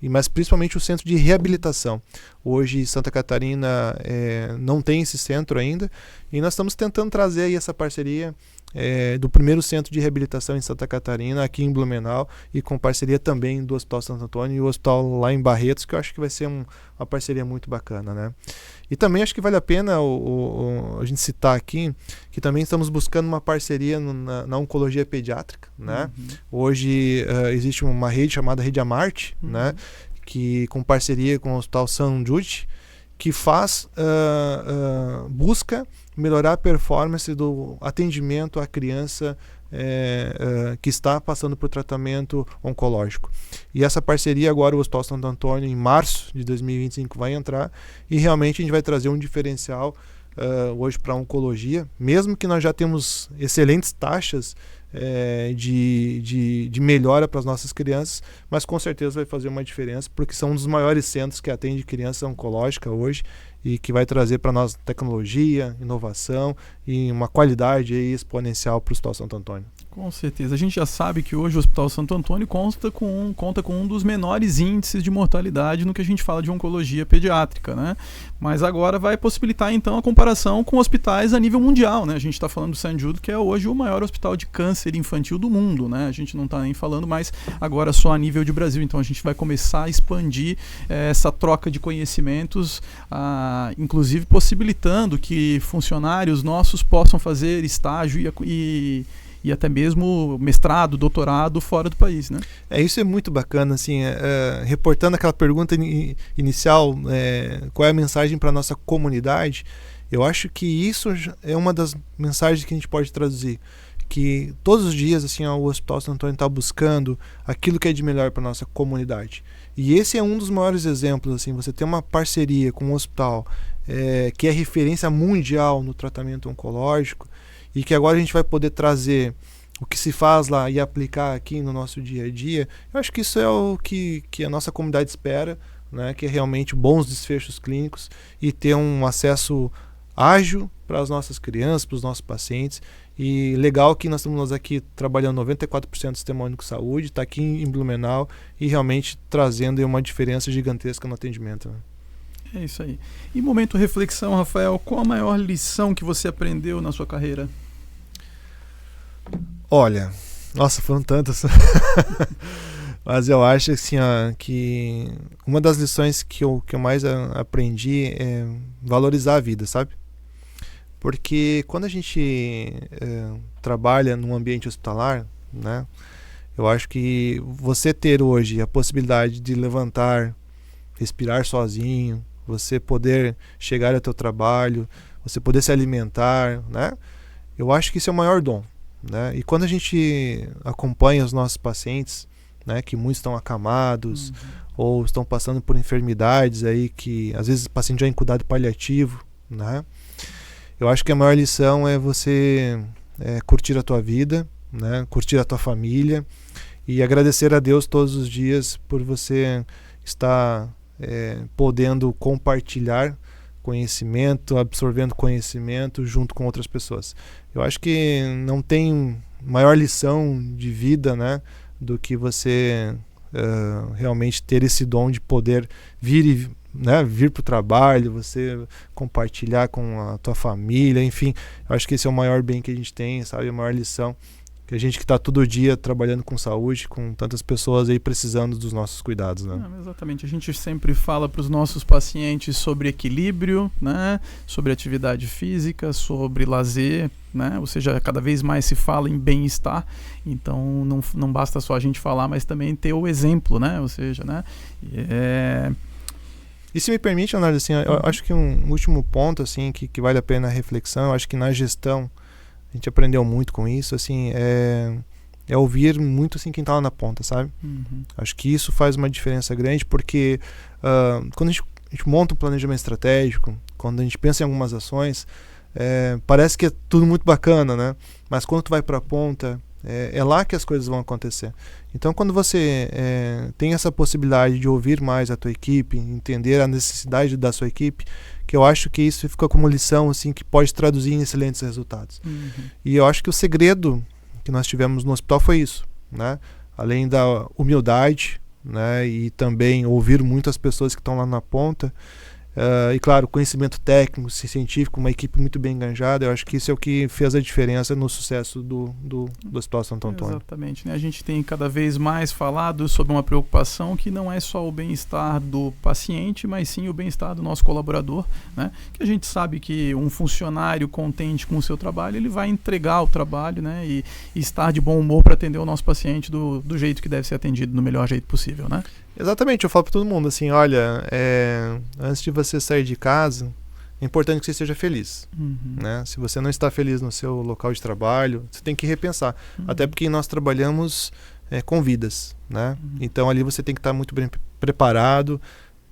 S2: mas principalmente o centro de reabilitação. Hoje Santa Catarina não tem esse centro ainda e nós estamos tentando trazer aí essa parceria do primeiro centro de reabilitação em Santa Catarina, aqui em Blumenau, e com parceria também do Hospital Santo Antônio e o hospital lá em Barretos, que eu acho que vai ser uma parceria muito bacana, né? E também acho que vale a pena a gente citar aqui que também estamos buscando uma parceria na oncologia pediátrica, né? Hoje existe uma rede chamada Rede Amarte, né? Que com parceria com o Hospital São Jude, que busca melhorar a performance do atendimento à criança que está passando por tratamento oncológico. E essa parceria agora o Hospital Santo Antônio em março de 2025 vai entrar e realmente a gente vai trazer um diferencial hoje para a oncologia, mesmo que nós já temos excelentes taxas de melhora para as nossas crianças, mas com certeza vai fazer uma diferença porque são um dos maiores centros que atende criança oncológica hoje e que vai trazer para nós tecnologia, inovação e uma qualidade aí exponencial para o Hospital Santo Antônio.
S1: Com certeza. A gente já sabe que hoje o Hospital Santo Antônio conta com um dos menores índices de mortalidade no que a gente fala de oncologia pediátrica, né? Mas agora vai possibilitar, então, a comparação com hospitais a nível mundial, né? A gente está falando do St. Jude, que é hoje o maior hospital de câncer infantil do mundo, né? A gente não está nem falando mais agora só a nível de Brasil. Então, a gente vai começar a expandir essa troca de conhecimentos, inclusive possibilitando que funcionários nossos possam fazer estágio e até mesmo mestrado, doutorado fora do país, né?
S2: Isso é muito bacana, assim, reportando aquela pergunta inicial, qual é a mensagem para a nossa comunidade, eu acho que isso é uma das mensagens que a gente pode traduzir, que todos os dias, assim, o Hospital Santo Antônio está buscando aquilo que é de melhor para a nossa comunidade. E esse é um dos maiores exemplos, assim, você tem uma parceria com um hospital que é referência mundial no tratamento oncológico, e que agora a gente vai poder trazer o que se faz lá e aplicar aqui no nosso dia a dia. Eu acho que isso é o que a nossa comunidade espera, né? Que é realmente bons desfechos clínicos e ter um acesso ágil para as nossas crianças, para os nossos pacientes. E legal que nós estamos aqui trabalhando 94% do Sistema Único de Saúde, está aqui em Blumenau e realmente trazendo uma diferença gigantesca no atendimento, né?
S1: É isso aí. E momento reflexão, Rafael, qual a maior lição que você aprendeu na sua carreira?
S2: Olha, nossa, foram tantas. Mas eu acho assim, que uma das lições que eu mais aprendi é valorizar a vida, sabe? Porque quando a gente trabalha num ambiente hospitalar, né, eu acho que você ter hoje a possibilidade de levantar, respirar sozinho, você poder chegar ao teu trabalho, você poder se alimentar, né? Eu acho que isso é o maior dom, né? E quando a gente acompanha os nossos pacientes, né, que muitos estão acamados ou estão passando por enfermidades aí que às vezes o paciente já é em cuidado paliativo, né? Eu acho que a maior lição é você curtir a tua vida, né? Curtir a tua família e agradecer a Deus todos os dias por você estar podendo compartilhar conhecimento, absorvendo conhecimento junto com outras pessoas. Eu acho que não tem maior lição de vida, né, do que você realmente ter esse dom de poder vir para o trabalho, você compartilhar com a tua família, enfim. Eu acho que esse é o maior bem que a gente tem, sabe, a maior lição. Que a gente que está todo dia trabalhando com saúde, com tantas pessoas aí precisando dos nossos cuidados, né?
S1: Exatamente. A gente sempre fala para os nossos pacientes sobre equilíbrio, né? Sobre atividade física, sobre lazer, né? Ou seja, cada vez mais se fala em bem-estar. Então, não basta só a gente falar, mas também ter o exemplo, né? Ou seja, né?
S2: E se me permite, Leonardo, assim, eu acho que um último ponto assim, que vale a pena a reflexão, eu acho que na gestão a gente aprendeu muito com isso, assim, é ouvir muito assim, quem está lá na ponta, sabe? Acho que isso faz uma diferença grande, porque quando a gente monta um planejamento estratégico, quando a gente pensa em algumas ações, parece que é tudo muito bacana, né? Mas quando tu vai para a ponta, é lá que as coisas vão acontecer. Então, quando você tem essa possibilidade de ouvir mais a tua equipe, entender a necessidade da sua equipe, que eu acho que isso fica como lição assim, que pode traduzir em excelentes resultados. E eu acho que o segredo que nós tivemos no hospital foi isso, né? Além da humildade, né? E também ouvir muitas pessoas que estão lá na ponta, e claro, conhecimento técnico, científico, uma equipe muito bem enganjada. Eu acho que isso é o que fez a diferença no sucesso do Hospital Santo Antônio.
S1: Exatamente, né? A gente tem cada vez mais falado sobre uma preocupação que não é só o bem-estar do paciente, mas sim o bem-estar do nosso colaborador, né? Que a gente sabe que um funcionário contente com o seu trabalho, ele vai entregar o trabalho, né? E estar de bom humor para atender o nosso paciente do jeito que deve ser atendido, no melhor jeito possível, né?
S2: Exatamente, eu falo para todo mundo assim, olha, antes de você sair de casa, é importante que você esteja feliz, né? Se você não está feliz no seu local de trabalho, você tem que repensar, até porque nós trabalhamos com vidas, né? Então ali você tem que estar muito bem preparado,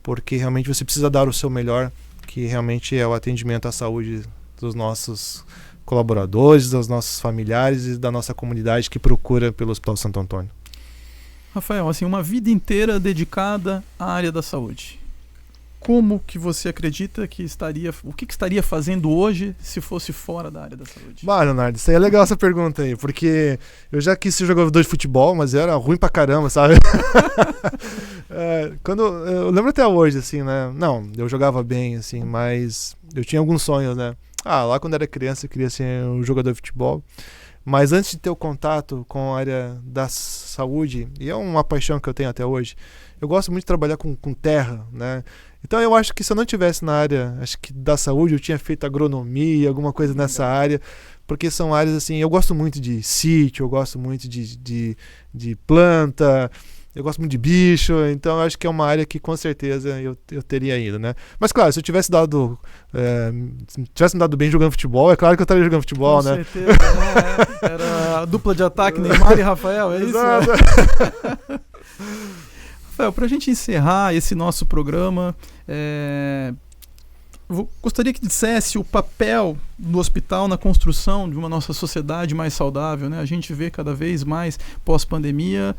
S2: porque realmente você precisa dar o seu melhor, que realmente é o atendimento à saúde dos nossos colaboradores, dos nossos familiares e da nossa comunidade que procura pelo Hospital Santo Antônio.
S1: Rafael, assim, uma vida inteira dedicada à área da saúde. como que você acredita que o que estaria fazendo hoje se fosse fora da área da saúde?
S2: Leonardo, isso aí é legal essa pergunta aí, porque eu já quis ser jogador de futebol, mas eu era ruim pra caramba, sabe? Eu lembro até hoje, assim, né? Não, eu jogava bem, assim, mas eu tinha alguns sonhos, né? Lá quando era criança eu queria ser um jogador de futebol. Mas antes de ter o contato com a área da saúde, e é uma paixão que eu tenho até hoje, eu gosto muito de trabalhar com terra, né? Então eu acho que se eu não tivesse na área, acho que da saúde, eu tinha feito agronomia, alguma coisa nessa área, porque são áreas assim, eu gosto muito de sítio, eu gosto muito de planta, eu gosto muito de bicho, então eu acho que é uma área que com certeza eu teria ido, né? Mas claro, se eu tivesse me dado bem jogando futebol, é claro que eu estaria jogando futebol,
S1: com
S2: né?
S1: Certeza, né? Era a dupla de ataque, Neymar e Rafael, é isso? Rafael, para a gente encerrar esse nosso programa, gostaria que dissesse o papel do hospital na construção de uma nossa sociedade mais saudável, né? A gente vê cada vez mais pós-pandemia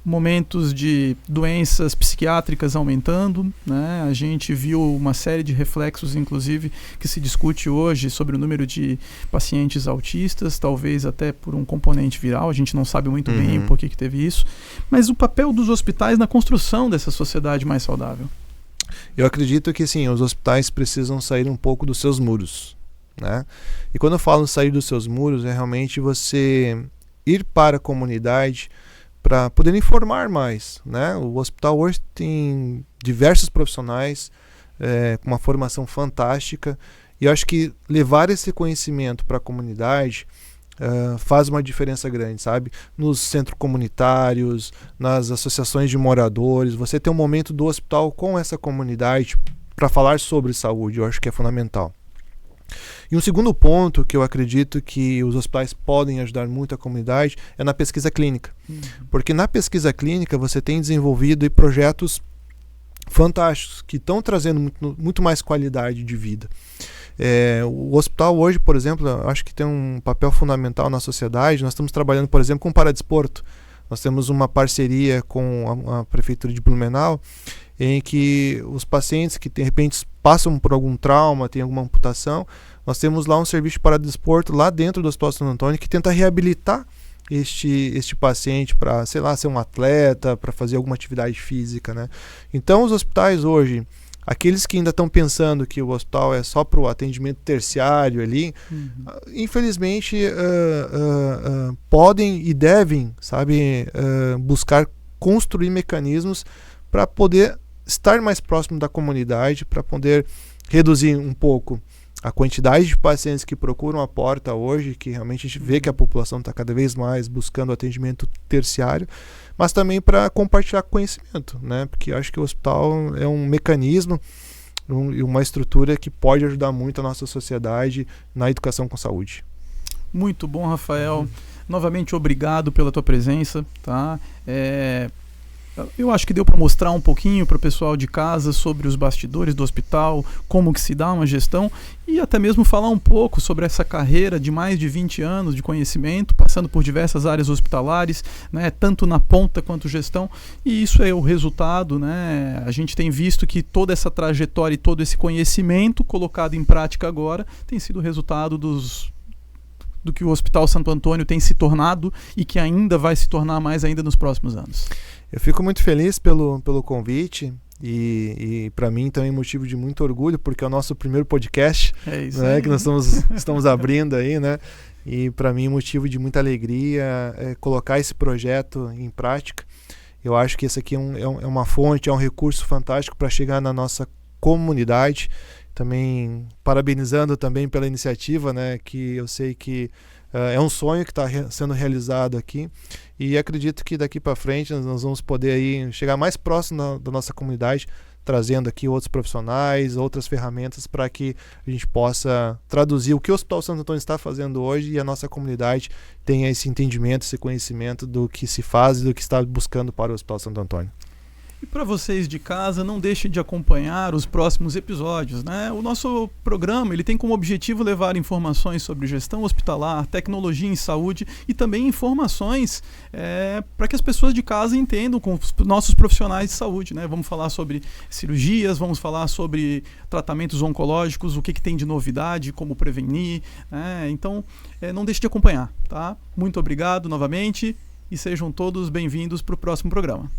S1: momentos de doenças psiquiátricas aumentando, né? A gente viu uma série de reflexos, inclusive, que se discute hoje sobre o número de pacientes autistas, talvez até por um componente viral, a gente não sabe muito bem o porquê que teve isso, mas o papel dos hospitais na construção dessa sociedade mais saudável.
S2: Eu acredito que sim, os hospitais precisam sair um pouco dos seus muros, né? E quando eu falo sair dos seus muros, é realmente você ir para a comunidade para poder informar mais, né? O hospital hoje tem diversos profissionais com uma formação fantástica, e eu acho que levar esse conhecimento para a comunidade faz uma diferença grande, sabe? Nos centros comunitários, nas associações de moradores, você tem um momento do hospital com essa comunidade para falar sobre saúde, eu acho que é fundamental. E um segundo ponto que eu acredito que os hospitais podem ajudar muito a comunidade é na pesquisa clínica. Porque na pesquisa clínica você tem desenvolvido projetos fantásticos que estão trazendo muito mais qualidade de vida. O hospital hoje, por exemplo, eu acho que tem um papel fundamental na sociedade. Nós estamos trabalhando, por exemplo, com o paradesporto. Nós temos uma parceria com a Prefeitura de Blumenau, em que os pacientes que de repente passam por algum trauma, tem alguma amputação, nós temos lá um serviço de paradesporto lá dentro do Hospital Santo Antônio que tenta reabilitar este paciente para, sei lá, ser um atleta, para fazer alguma atividade física, né? Então os hospitais hoje, aqueles que ainda estão pensando que o hospital é só para o atendimento terciário ali, infelizmente podem e devem, sabe, buscar construir mecanismos para poder estar mais próximo da comunidade, para poder reduzir um pouco a quantidade de pacientes que procuram a porta hoje, que realmente a gente vê que a população está cada vez mais buscando atendimento terciário, mas também para compartilhar conhecimento, né? Porque eu acho que o hospital é um mecanismo e uma estrutura que pode ajudar muito a nossa sociedade na educação com saúde.
S1: Muito bom, Rafael. Novamente, obrigado pela tua presença, tá? Eu acho que deu para mostrar um pouquinho para o pessoal de casa sobre os bastidores do hospital, como que se dá uma gestão, e até mesmo falar um pouco sobre essa carreira de mais de 20 anos de conhecimento, passando por diversas áreas hospitalares, né, tanto na ponta quanto gestão, e isso é o resultado, né? A gente tem visto que toda essa trajetória e todo esse conhecimento colocado em prática agora tem sido o resultado do que o Hospital Santo Antônio tem se tornado e que ainda vai se tornar mais ainda nos próximos anos.
S2: Eu fico muito feliz pelo convite e para mim também motivo de muito orgulho, porque é o nosso primeiro podcast, né, que nós estamos abrindo aí, né? E para mim motivo de muita alegria colocar esse projeto em prática. Eu acho que esse aqui é uma fonte, é um recurso fantástico para chegar na nossa comunidade. Também parabenizando também pela iniciativa, né, que eu sei que é um sonho que está sendo realizado aqui, e acredito que daqui para frente nós vamos poder aí chegar mais próximo da nossa comunidade, trazendo aqui outros profissionais, outras ferramentas para que a gente possa traduzir o que o Hospital Santo Antônio está fazendo hoje e a nossa comunidade tenha esse entendimento, esse conhecimento do que se faz e do que está buscando para o Hospital Santo Antônio.
S1: E para vocês de casa, não deixem de acompanhar os próximos episódios, né? O nosso programa ele tem como objetivo levar informações sobre gestão hospitalar, tecnologia em saúde e também informações para que as pessoas de casa entendam com os nossos profissionais de saúde, né? Vamos falar sobre cirurgias, vamos falar sobre tratamentos oncológicos, o que tem de novidade, como prevenir, né? Então, não deixe de acompanhar, tá? Muito obrigado novamente e sejam todos bem-vindos para o próximo programa.